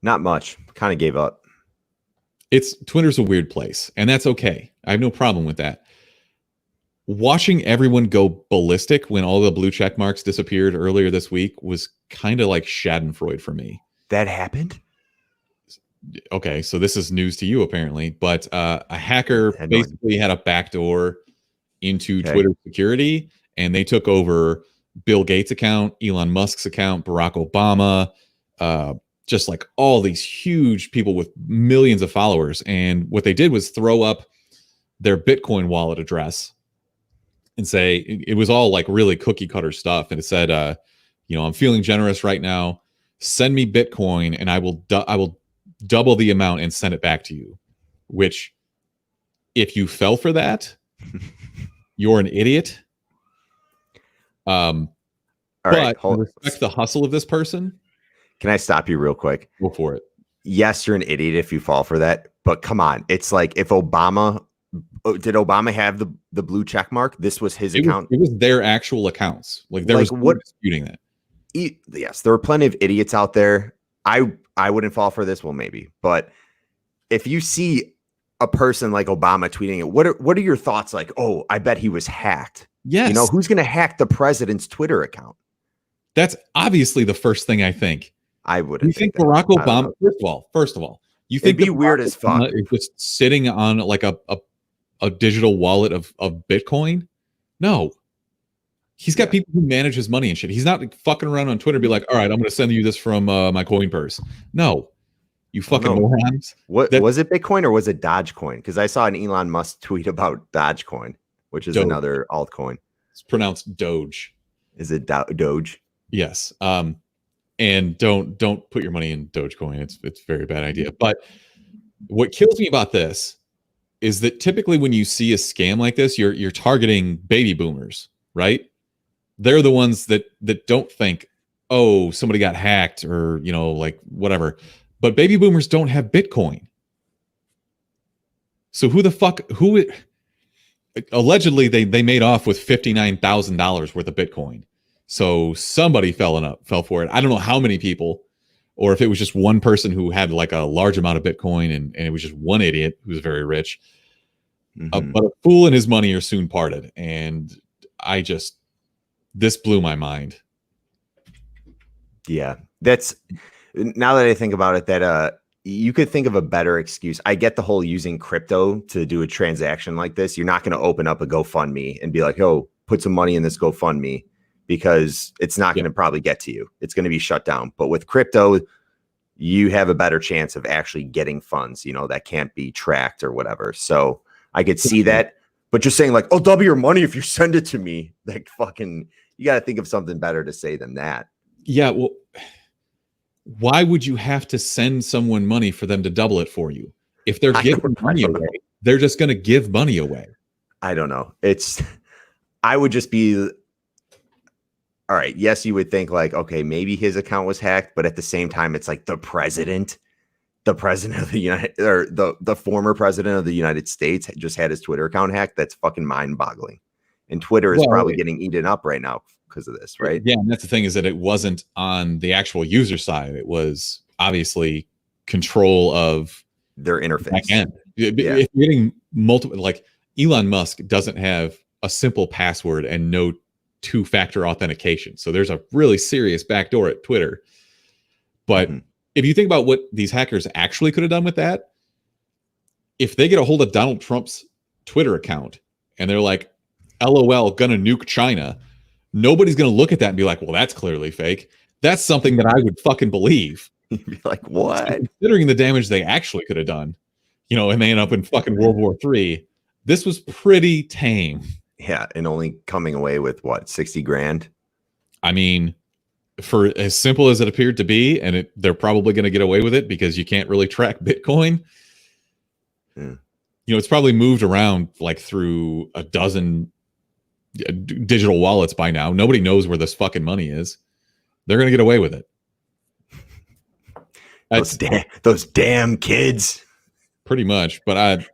Not much. Kind of gave up. Twitter's a weird place, and that's okay. I have no problem with that. Watching everyone go ballistic when all the blue check marks disappeared earlier this week was kind of like Schadenfreude for me. That happened? Okay, so this is news to you apparently, but a hacker basically had a backdoor into Twitter security, and they took over Bill Gates' account, Elon Musk's account, Barack Obama, just like all these huge people with millions of followers. And what they did was throw up their Bitcoin wallet address and say, it was all like really cookie cutter stuff. And it said, I'm feeling generous right now. Send me Bitcoin and I will double the amount and send it back to you. Which, if you fell for that, you're an idiot. All right, but respect the hustle of this person. Can I stop you real quick? Go for it. Yes, you're an idiot if you fall for that, but come on. It's like if did Obama have the blue check mark? This was his account. It was their actual accounts. Like there was no disputing that. Yes, there are plenty of idiots out there. I wouldn't fall for this. Well, maybe, but if you see a person like Obama tweeting it, what are your thoughts? Like, oh, I bet he was hacked. Yes. Who's going to hack the president's Twitter account? That's obviously the first thing I think. I wouldn't. You think Barack Obama? First of all, you think it'd be weird as fuck? Is just sitting on like a digital wallet of Bitcoin? No. He's got people who manage his money and shit. He's not fucking around on Twitter and be like, all right, I'm going to send you this from my coin purse. No. You fucking morons. Was it Bitcoin or was it Dogecoin? Because I saw an Elon Musk tweet about Dogecoin, which is another altcoin. It's pronounced Doge. Is it Doge? Yes. And don't put your money in Dogecoin. It's a very bad idea. But what kills me about this is that typically when you see a scam like this, you're targeting baby boomers, right? They're the ones that don't think, oh, somebody got hacked or, like whatever. But baby boomers don't have Bitcoin. So allegedly they made off with $59,000 worth of Bitcoin. So somebody fell for it. I don't know how many people, or if it was just one person who had like a large amount of Bitcoin and it was just one idiot who was very rich. Mm-hmm. But a fool and his money are soon parted. And this blew my mind. Yeah, now that I think about it, that you could think of a better excuse. I get the whole using crypto to do a transaction like this. You're not going to open up a GoFundMe and be like, oh, put some money in this GoFundMe, because it's not going to probably get to you. It's going to be shut down. But with crypto, you have a better chance of actually getting funds, that can't be tracked or whatever. So I could see that. But just saying like, oh, double your money if you send it to me. Like fucking, you got to think of something better to say than that. Yeah, well, why would you have to send someone money for them to double it for you? If they're giving money away, they're just going to give money away. I don't know. I would just be, all right. Yes, you would think like, okay, maybe his account was hacked, but at the same time, it's like the president of the former president of the United States just had his Twitter account hacked. That's fucking mind boggling. And Twitter is probably getting eaten up right now because of this, right? Yeah, and that's the thing, is that it wasn't on the actual user side. It was obviously control of their interface. Back end. If you're getting multiple, like Elon Musk doesn't have a simple password and no two-factor authentication. So there's a really serious backdoor at Twitter. But if you think about what these hackers actually could have done with that, if they get a hold of Donald Trump's Twitter account and they're like, LOL, gonna nuke China, nobody's gonna look at that and be like, well, that's clearly fake. That's something that I would fucking believe. You'd be like, what? So considering the damage they actually could have done, and they end up in fucking World War III, this was pretty tame. Yeah, and only coming away with what, 60 grand? I mean, for as simple as it appeared to be, and they're probably going to get away with it because you can't really track Bitcoin. It's probably moved around like through a dozen digital wallets by now. Nobody knows where this fucking money is. They're going to get away with it. Those damn kids. Pretty much. But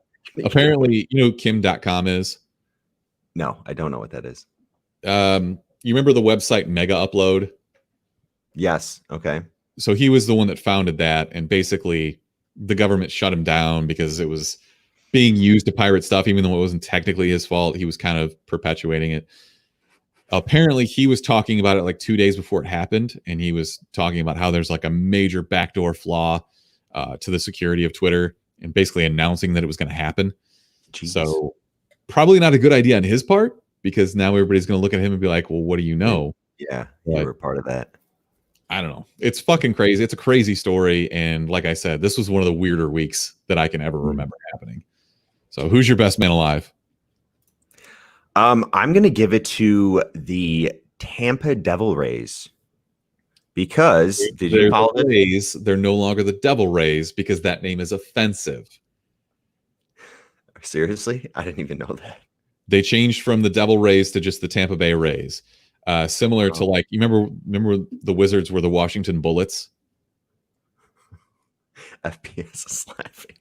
apparently, Kim.com is. No, I don't know what that is. You remember the website Mega Upload? Yes. Okay. So he was the one that founded that, and basically the government shut him down because it was being used to pirate stuff, even though it wasn't technically his fault. He was kind of perpetuating it. Apparently he was talking about it like 2 days before it happened, and he was talking about how there's like a major backdoor flaw to the security of Twitter, and basically announcing that it was going to happen. Jeez. So probably not a good idea on his part, because now everybody's going to look at him and be like, well, what do you know? Yeah, you were part of that. I don't know. It's fucking crazy. It's a crazy story. And like I said, this was one of the weirder weeks that I can ever remember happening. So who's your best man alive? I'm going to give it to the Tampa Devil Rays. Because did you follow the Rays? They're no longer the Devil Rays because that name is offensive. Seriously? I didn't even know that. They changed from the Devil Rays to just the Tampa Bay Rays. Similar to like, you remember the Wizards were the Washington Bullets? FPS is laughing.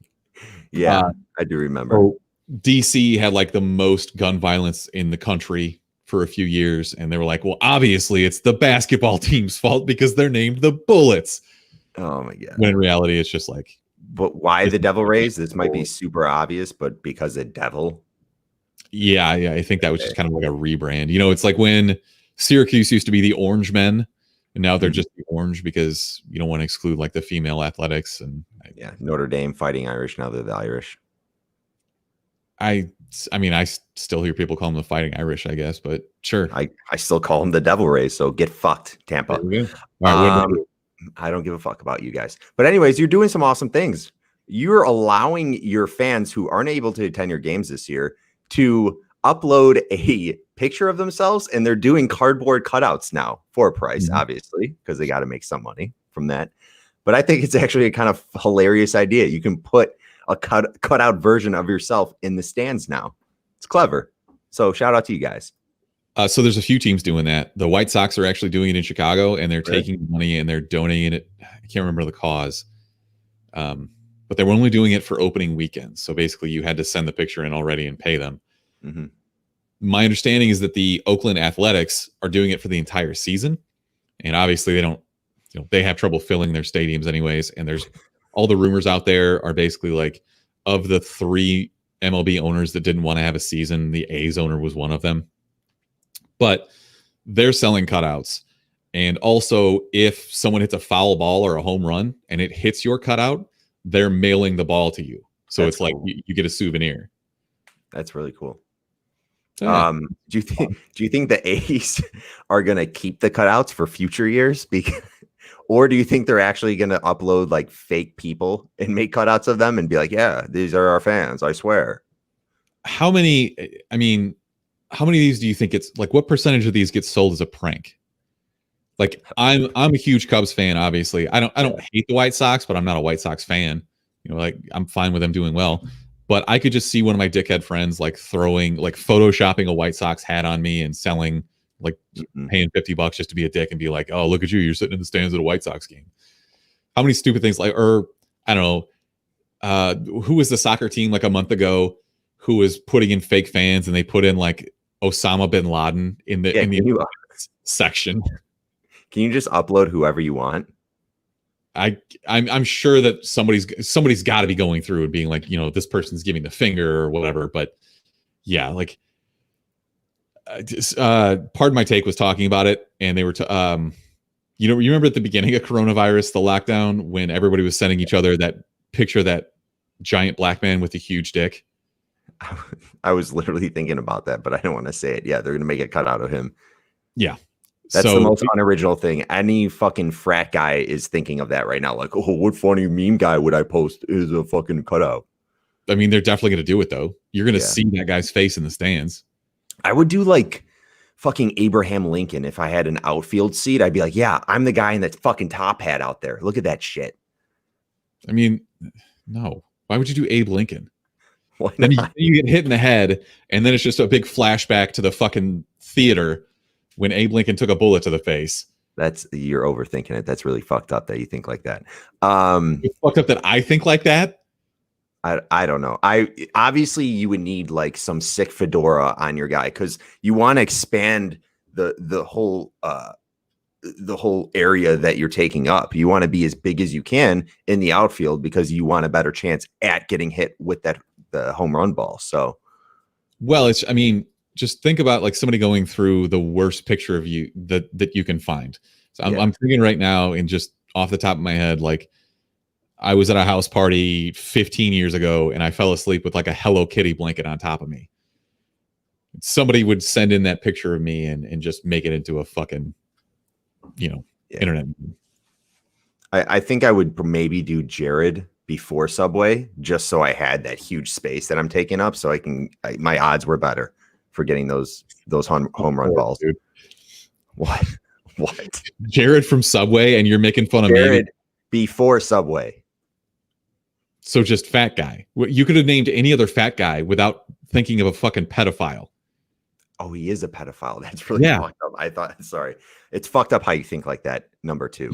Yeah, I do remember. So DC had like the most gun violence in the country for a few years, and they were like, well, obviously it's the basketball team's fault because they're named the Bullets. Oh my God. When in reality, it's just like, but why the Devil Rays? This might be super obvious, but because the devil. Yeah, I think that was just kind of like a rebrand. You know, it's like when Syracuse used to be the Orange Men, and now they're just the Orange because you don't want to exclude like the female athletics. And Notre Dame Fighting Irish. Now they're the Irish. I mean, I still hear people call them the Fighting Irish, I guess, but sure. I still call them the Devil Rays. So get fucked, Tampa. I don't give a fuck about you guys. But anyways, you're doing some awesome things. You're allowing your fans who aren't able to attend your games this year to upload a picture of themselves, and they're doing cardboard cutouts now for a price, obviously, because they got to make some money from that. But I think it's actually a kind of hilarious idea. You can put a cutout version of yourself in the stands now. It's clever. So shout out to you guys. So there's a few teams doing that. The White Sox are actually doing it in Chicago, and they're taking money and they're donating it. I can't remember the cause. But they were only doing it for opening weekends. So basically you had to send the picture in already and pay them. My understanding is that the Oakland Athletics are doing it for the entire season. And obviously they don't, they have trouble filling their stadiums anyways. And there's all the rumors out there are basically like, of the 3 MLB owners that didn't want to have a season, the A's owner was one of them. But they're selling cutouts. And also, if someone hits a foul ball or a home run and it hits your cutout, they're mailing the ball to you. So it's like you get a souvenir. That's really cool. Yeah. Do you think the A's are going to keep the cutouts for future years? Or do you think they're actually going to upload like fake people and make cutouts of them and be like, yeah, these are our fans, I swear? How many of these do you think it's like, what percentage of these gets sold as a prank? Like I'm a huge Cubs fan, obviously. I don't hate the White Sox, but I'm not a White Sox fan. Like I'm fine with them doing well. But I could just see one of my dickhead friends like photoshopping a White Sox hat on me and selling, like paying $50 just to be a dick and be like, oh, look at you, you're sitting in the stands at a White Sox game. How many stupid things or I don't know, who was the soccer team like a month ago who was putting in fake fans, and they put in like Osama bin Laden in the section. Can you just upload whoever you want? I'm sure that somebody's got to be going through and being like, this person's giving the finger or whatever. But yeah, like, Pardon My Take was talking about it, and they were, you remember at the beginning of coronavirus, the lockdown, when everybody was sending each other that picture of that giant black man with a huge dick. I was literally thinking about that, but I don't want to say it. Yeah, they're going to make a cutout of him. Yeah. That's the most unoriginal thing. Any fucking frat guy is thinking of that right now. Like, oh, what funny meme guy would I post is a fucking cutout. I mean, they're definitely going to do it, though. You're going to see that guy's face in the stands. I would do like fucking Abraham Lincoln. If I had an outfield seat, I'd be like, yeah, I'm the guy in that fucking top hat out there. Look at that shit. I mean, no. Why would you do Abe Lincoln? Then you get hit in the head, and then it's just a big flashback to the fucking theater when Abe Lincoln took a bullet to the face. You're overthinking it. That's really fucked up that you think like that. It's fucked up that I think like that. I don't know. I obviously you would need like some sick fedora on your guy because you want to expand the whole area that you're taking up. You want to be as big as you can in the outfield because you want a better chance at getting hit with the home run ball. So, well, I mean, just think about like somebody going through the worst picture of you that you can find. So I'm thinking right now, and just off the top of my head, like I was at a house party 15 years ago and I fell asleep with like a Hello Kitty blanket on top of me. Somebody would send in that picture of me and just make it into a fucking, internet. I think I would maybe do Jared before Subway just so I had that huge space that I'm taking up so my odds were better for getting those home run balls. Dude. What? Jared from Subway and you're making fun of Jared before Subway. So just fat guy. You could have named any other fat guy without thinking of a fucking pedophile. Oh, he is a pedophile. That's really fucked up. Sorry. It's fucked up how you think like that, number two.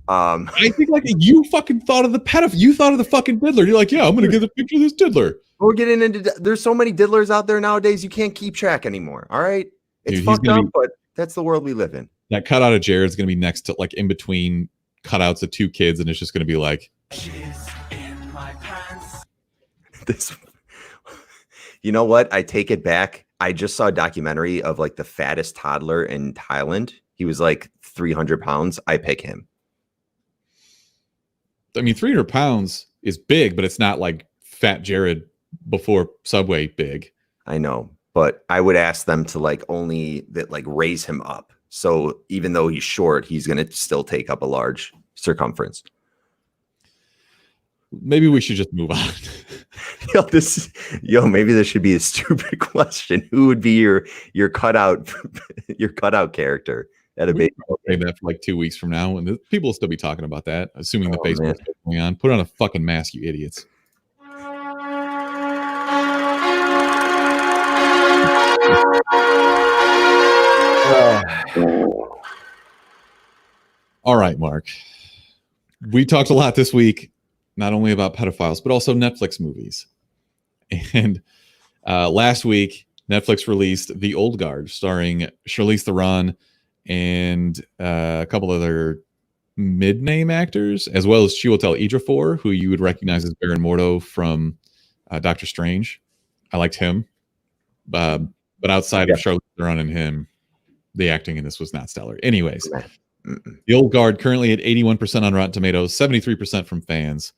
I think like you fucking thought of the pedophile. You thought of the fucking diddler. You're like, yeah, I'm going to get a picture of this diddler. We're getting into, there's so many diddlers out there nowadays. You can't keep track ananymore. All right. It's fucked up, but that's the world we live in. That cutout of Jared's going to be next to like in between cutouts of two kids. And it's just going to be like, this, you know what? I take it back. I just saw a documentary of like the fattest toddler in Thailand. He was like 300 pounds. I pick him. I mean, 300 pounds is big, but it's not like fat Jared before Subway big. I know, but I would ask them to like raise him up. So even though he's short, he's going to still take up a large circumference. Maybe we should just move on. Maybe this should be a stupid question. Who would be your cutout character at a baseball game? That for like 2 weeks from now, and people will still be talking about that, assuming the baseball is still going on. Put on a fucking mask, you idiots. All right, Mark. We talked a lot this week, not only about pedophiles, but also Netflix movies. And last week, Netflix released The Old Guard, starring Charlize Theron and a couple other mid-name actors, as well as Chiwetel Ejiofor, who you would recognize as Baron Mordo from Doctor Strange. I liked him. But outside of Charlize Theron and him, the acting in this was not stellar. Anyways, The Old Guard, currently at 81% on Rotten Tomatoes, 73% from fans.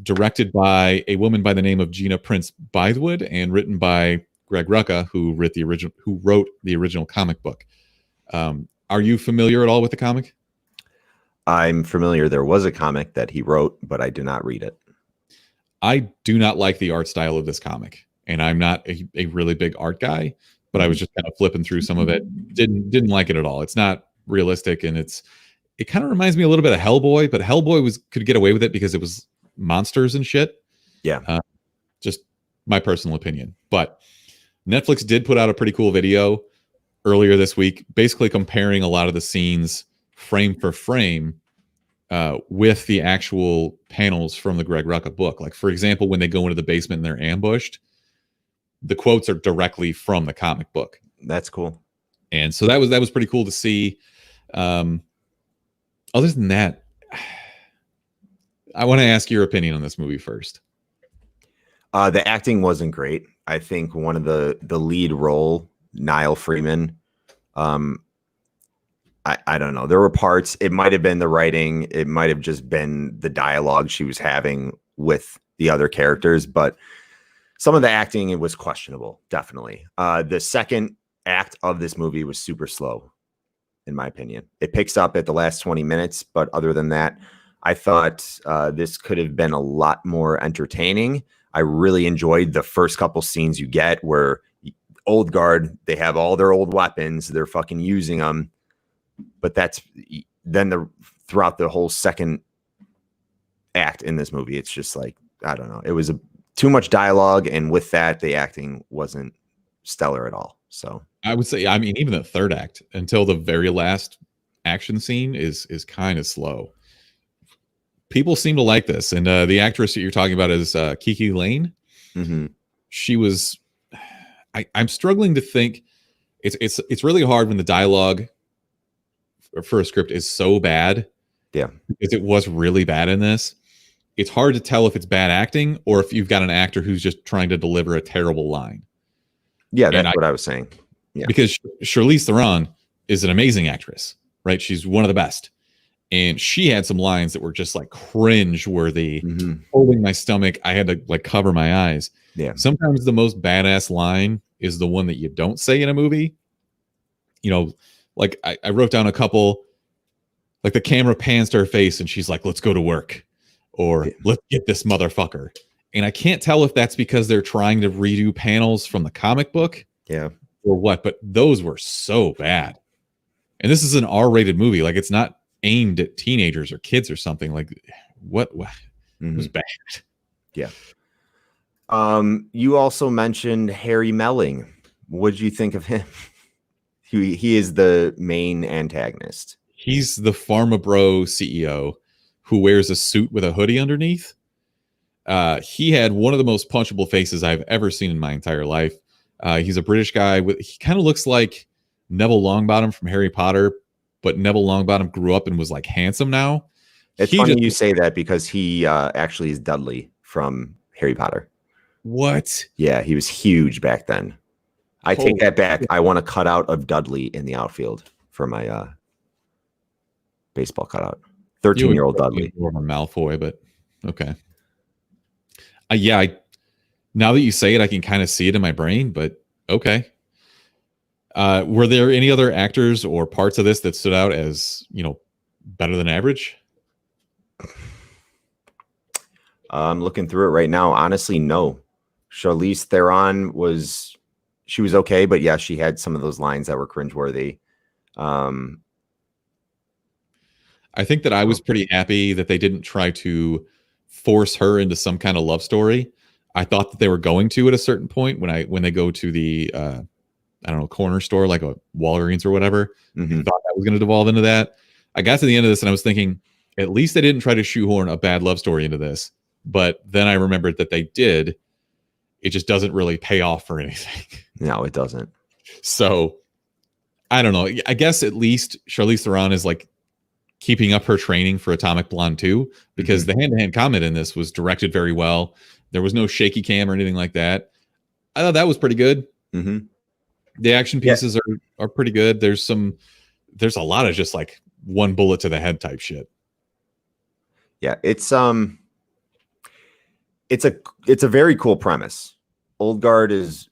Directed by a woman by the name of Gina Prince Bythewood and written by Greg Rucka, who wrote the original comic book. Are you familiar at all with the comic? I'm familiar. There was a comic that he wrote, but I did not read it. I do not like the art style of this comic, and I'm not a really big art guy, but I was just kind of flipping through some of it. Didn't like it at all. It's not realistic, and it kind of reminds me a little bit of Hellboy, but Hellboy could get away with it because it was monsters and shit. Yeah. Just my personal opinion. But Netflix did put out a pretty cool video earlier this week, basically comparing a lot of the scenes frame for frame with the actual panels from the Greg Rucka book. Like, for example, when they go into the basement and they're ambushed, the quotes are directly from the comic book. That's cool. And so that was pretty cool to see. Other than that, I want to ask your opinion on this movie first. The acting wasn't great. I think one of the lead role, Niall Freeman, I don't know. There were parts. It might have been the writing. It might have just been the dialogue she was having with the other characters. But some of the acting, it was questionable, definitely. The second act of this movie was super slow, in my opinion. It picks up at the last 20 minutes. But other than that, I thought this could have been a lot more entertaining. I really enjoyed the first couple scenes you get where Old Guard, they have all their old weapons. They're fucking using them. But that's then throughout the whole second act in this movie, it's just like, I don't know. It was too much dialogue. And with that, the acting wasn't stellar at all. So I would say, I mean, even the third act until the very last action scene is kind of slow. people seem to like this. And the actress that you're talking about is Kiki Lane. Mm-hmm. She was. I'm struggling to think. It's really hard when the dialogue for a script is so bad. Yeah, because it was really bad in this. It's hard to tell if it's bad acting or if you've got an actor who's just trying to deliver a terrible line. Yeah, that's what I was saying. Yeah, because Charlize Theron is an amazing actress, right? She's one of the best. And she had some lines that were just like cringe worthy, holding my stomach. I had to like cover my eyes. Yeah. Sometimes the most badass line is the one that you don't say in a movie. You know, like I wrote down a couple, like the camera pans to her face and she's like, let's go to work, or let's get this motherfucker. And I can't tell if that's because they're trying to redo panels from the comic book. Yeah. Or what, but those were so bad. And this is an R-rated movie. Like, it's not aimed at teenagers or kids or something. Like, what? It was bad. Yeah. You also mentioned Harry Melling. What did you think of him? He is the main antagonist. He's the Pharma Bro CEO who wears a suit with a hoodie underneath. He had one of the most punchable faces I've ever seen in my entire life. He's a British guy. He kind of looks like Neville Longbottom from Harry Potter, but Neville Longbottom grew up and was like handsome now. It's funny you say that because he actually is Dudley from Harry Potter. What? Yeah, he was huge back then. I take that back. I want a cutout of Dudley in the outfield for my baseball cutout. 13-year-old Dudley. More of a Malfoy, but okay. Now that you say it, I can kind of see it in my brain, but okay. Were there any other actors or parts of this that stood out as, better than average? I'm looking through it right now. Honestly, no. Charlize Theron was okay, but yeah, she had some of those lines that were cringeworthy. I think that I was pretty happy that they didn't try to force her into some kind of love story. I thought that they were going to at a certain point when they go to the corner store like a Walgreens or whatever. I thought that was going to devolve into that. I got to the end of this and I was thinking, at least they didn't try to shoehorn a bad love story into this. But then I remembered that they did. It just doesn't really pay off for anything. No, it doesn't. So I don't know. I guess at least Charlize Theron is like keeping up her training for Atomic Blonde 2, because the hand-to-hand combat in this was directed very well. There was no shaky cam or anything like that. I thought that was pretty good. The action pieces are pretty good. There's a lot of just like one bullet to the head type shit. Yeah, it's a very cool premise. Old Guard is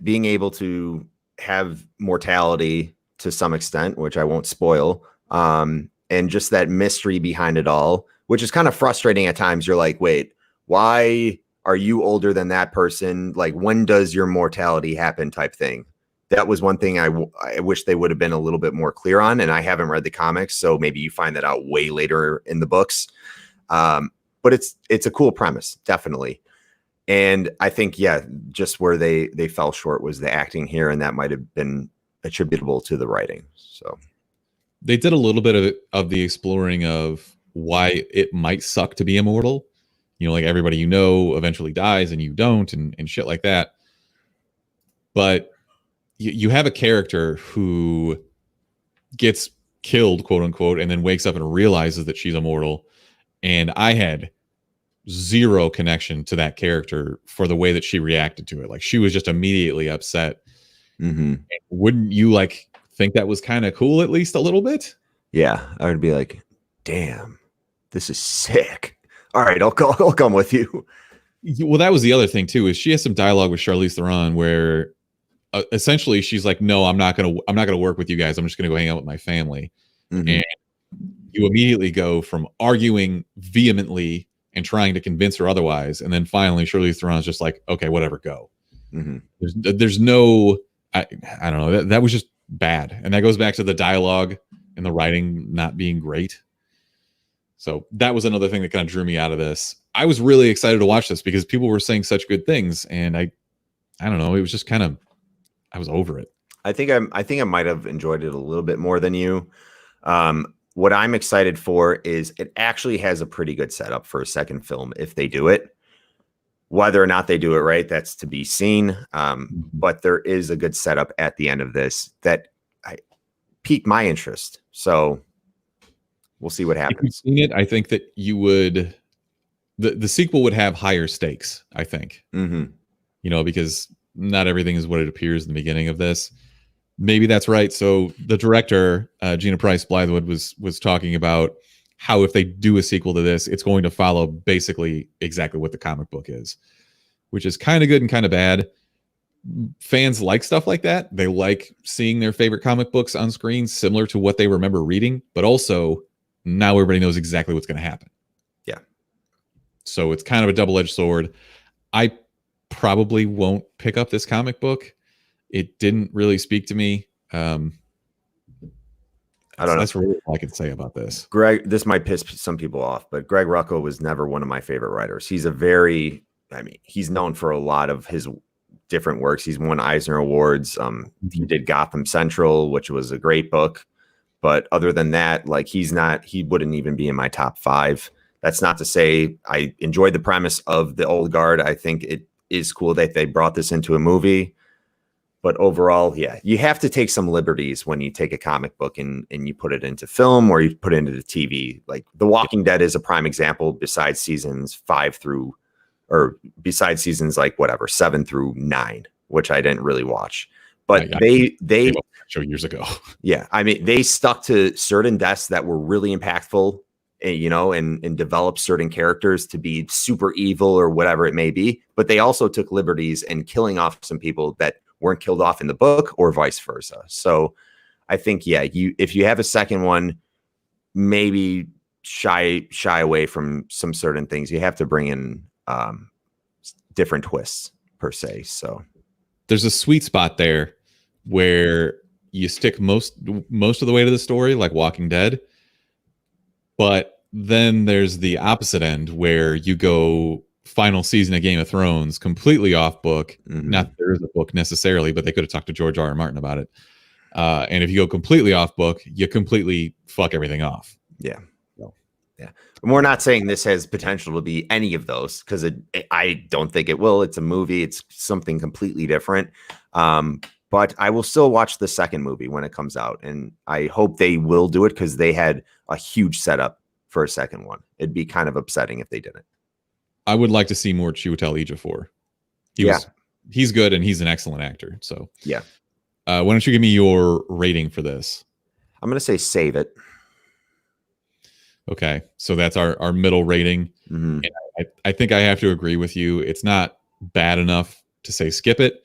being able to have mortality to some extent, which I won't spoil. And just that mystery behind it all, which is kind of frustrating at times. You're like, wait, why are you older than that person? Like, when does your mortality happen type thing? That was one thing I wish they would have been a little bit more clear on. And I haven't read the comics, so maybe you find that out way later in the books. But it's a cool premise, definitely. And I think, just where they fell short was the acting here, and that might have been attributable to the writing. So they did a little bit of the exploring of why it might suck to be immortal. Like everybody eventually dies and you don't, and shit like that. But you have a character who gets killed, quote unquote, and then wakes up and realizes that she's immortal. And I had zero connection to that character for the way that she reacted to it. Like, she was just immediately upset. Wouldn't you think that was kind of cool, at least a little bit? Yeah, I would be like, damn, this is sick. All right, I'll come with you. Well, that was the other thing too, is she has some dialogue with Charlize Theron where essentially she's like, no, I'm not gonna work with you guys. I'm just gonna go hang out with my family. And you immediately go from arguing vehemently and trying to convince her otherwise, and then finally Charlize Theron's just like, okay, whatever, go. There's no, I don't know, that was just bad. And that goes back to the dialogue and the writing not being great. So that was another thing that kind of drew me out of this. I was really excited to watch this because people were saying such good things, and I don't know, it was just kind of, I was over it. I think I might have enjoyed it a little bit more than you. what I'm excited for is it actually has a pretty good setup for a second film if they do it. Whether or not they do it right, that's to be seen. But there is a good setup at the end of this that piqued my interest. So we'll see what happens. If you've seen it, I think that you would, the sequel would have higher stakes, I think. Because not everything is what it appears in the beginning of this. Maybe that's right. So the director, Gina Price Blythewood, was talking about how if they do a sequel to this, it's going to follow basically exactly what the comic book is, which is kind of good and kind of bad. Fans like stuff like that. They like seeing their favorite comic books on screen, similar to what they remember reading, but also now everybody knows exactly what's going to happen. Yeah. So it's kind of a double-edged sword. I probably won't pick up this comic book. It didn't really speak to me. I don't know. That's really all I can say about this. Greg, this might piss some people off, but Greg Rucko was never one of my favorite writers. He's he's known for a lot of his different works. He's won Eisner Awards. He did Gotham Central, which was a great book. But other than that, he wouldn't even be in my top 5. That's not to say I enjoyed the premise of The Old Guard. I think it is cool that they brought this into a movie. But overall, yeah, you have to take some liberties when you take a comic book and you put it into film or you put it into the TV. Like The Walking Dead is a prime example besides seasons 7 through 9, which I didn't really watch. But they show years ago. Yeah. They stuck to certain deaths that were really impactful, and developed certain characters to be super evil or whatever it may be. But they also took liberties in killing off some people that weren't killed off in the book or vice versa. So I think, if you have a second one, maybe shy away from some certain things. You have to bring in different twists per se. So there's a sweet spot there where you stick most of the way to the story, like Walking Dead. But then there's the opposite end where you go final season of Game of Thrones completely off book. Not that there is a book necessarily, but they could have talked to George R. R. Martin about it. And if you go completely off book, you completely fuck everything off. Yeah. Yeah. And we're not saying this has potential to be any of those because I don't think it will. It's a movie. It's something completely different. But I will still watch the second movie when it comes out. And I hope they will do it because they had a huge setup for a second one. It'd be kind of upsetting if they didn't. I would like to see more Chiwetel Ejiofor. He's good and he's an excellent actor. So yeah. Why don't you give me your rating for this? I'm going to say save it. Okay. So that's our middle rating. And I think I have to agree with you. It's not bad enough to say skip it.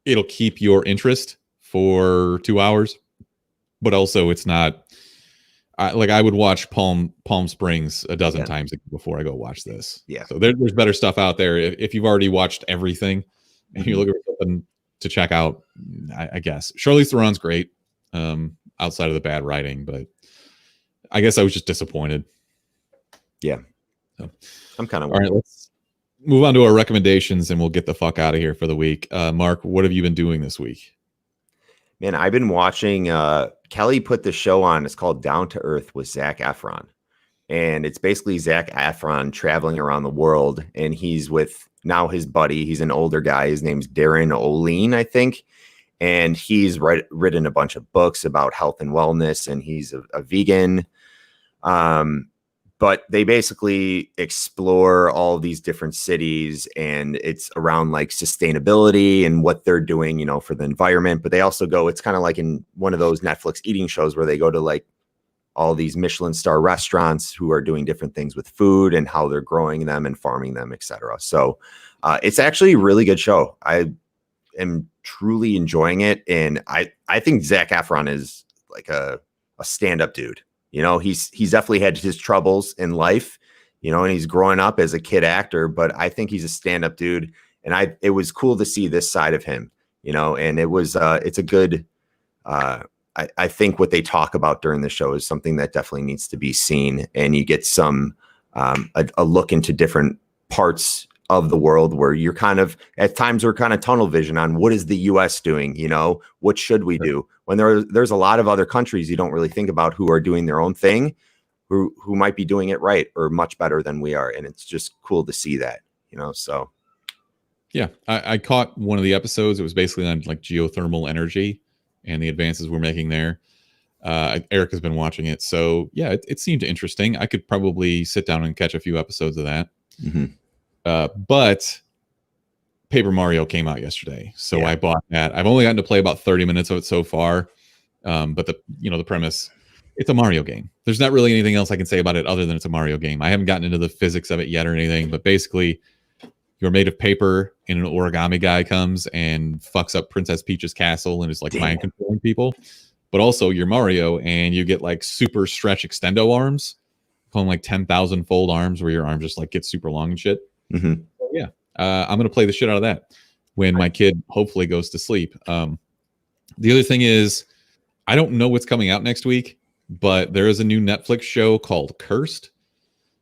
It'll keep your interest for 2 hours, but also it's not I would watch Palm Springs a dozen times before I go watch this. Yeah. So there's better stuff out there. If you've already watched everything and you're looking for something to check out, I guess Charlize Theron's great, outside of the bad writing, but I guess I was just disappointed. Yeah. So I'm kind of all right. Let's move on to our recommendations and we'll get the fuck out of here for the week. Mark, what have you been doing this week? Man, I've been watching, Kelly put the show on. It's called Down to Earth with Zac Efron. And it's basically Zac Efron traveling around the world. And he's with now his buddy. He's an older guy. His name's Darren O'Lean, I think. And he's written a bunch of books about health and wellness. And he's a vegan. But they basically explore all these different cities and it's around like sustainability and what they're doing, for the environment. But they also go, it's kind of like in one of those Netflix eating shows where they go to like all these Michelin star restaurants who are doing different things with food and how they're growing them and farming them, etc. So it's actually a really good show. I am truly enjoying it. And I think Zac Efron is like a stand-up dude. He's definitely had his troubles in life, and he's growing up as a kid actor, but I think he's a stand-up dude. And it was cool to see this side of him, and it's a good, I think what they talk about during the show is something that definitely needs to be seen. And you get some, a look into different parts of the world where you're kind of at times we're kind of tunnel vision on what is the US doing, you know, what should we do when there's a lot of other countries you don't really think about who are doing their own thing, who might be doing it right or much better than we are. And it's just cool to see that, you know, so. Yeah, I caught one of the episodes. It was basically on like geothermal energy and the advances we're making there. Eric has been watching it. So yeah, it seemed interesting. I could probably sit down and catch a few episodes of that. But Paper Mario came out yesterday, so I bought that. I've only gotten to play about 30 minutes of it so far. But the premise, it's a Mario game. There's not really anything else I can say about it other than it's a Mario game. I haven't gotten into the physics of it yet or anything, but basically you're made of paper and an origami guy comes and fucks up Princess Peach's castle and is like mind controlling people. But also you're Mario and you get like super stretch extendo arms, calling like 10,000 fold arms where your arm just like gets super long and shit. So, yeah. I'm going to play the shit out of that when my kid hopefully goes to sleep. The other thing is, I don't know what's coming out next week, but there is a new Netflix show called Cursed,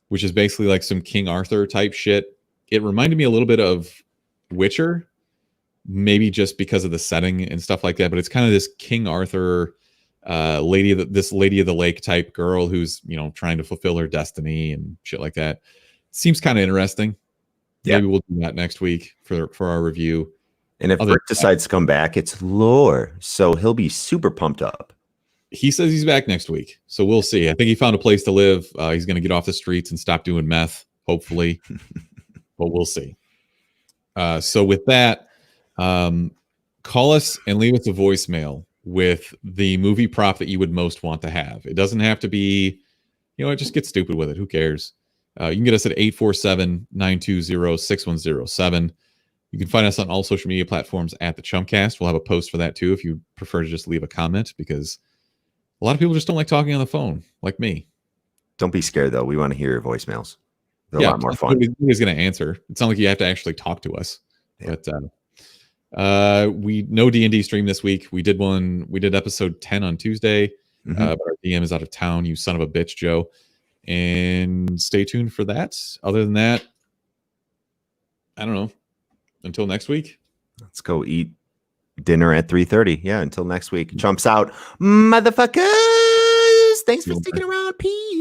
which is basically like some King Arthur type shit. It reminded me a little bit of Witcher, maybe just because of the setting and stuff like that. But it's kind of this King Arthur lady of the lake type girl who's, you know, trying to fulfill her destiny and shit like that. Seems kind of interesting. Yeah. Maybe we'll do that next week for our review. And if Rick decides to come back, it's lore. So he'll be super pumped up. He says he's back next week. So we'll see. I think he found a place to live. He's going to get off the streets and stop doing meth, hopefully. But we'll see. So with that, call us and leave us a voicemail with the movie prop that you would most want to have. It doesn't have to be, you know, just get stupid with it. Who cares? You can get us at 847-920-6107. You can find us on all social media platforms at the Chumpcast. We'll have a post for that too if you prefer to just leave a comment, because a lot of people just don't like talking on the phone, like me. Don't be scared though. We want to hear your voicemails. They're a lot more fun. Nobody's going to answer. It's not like you have to actually talk to us. Yeah. But we no D&D stream this week. We did episode 10 on Tuesday. But our DM is out of town. You son of a bitch, Joe. And stay tuned for that. Other than that, I don't know. Until next week. Let's go eat dinner at 3:30. Yeah, until next week. Chumps out, motherfuckers. Thanks for sticking around. Peace.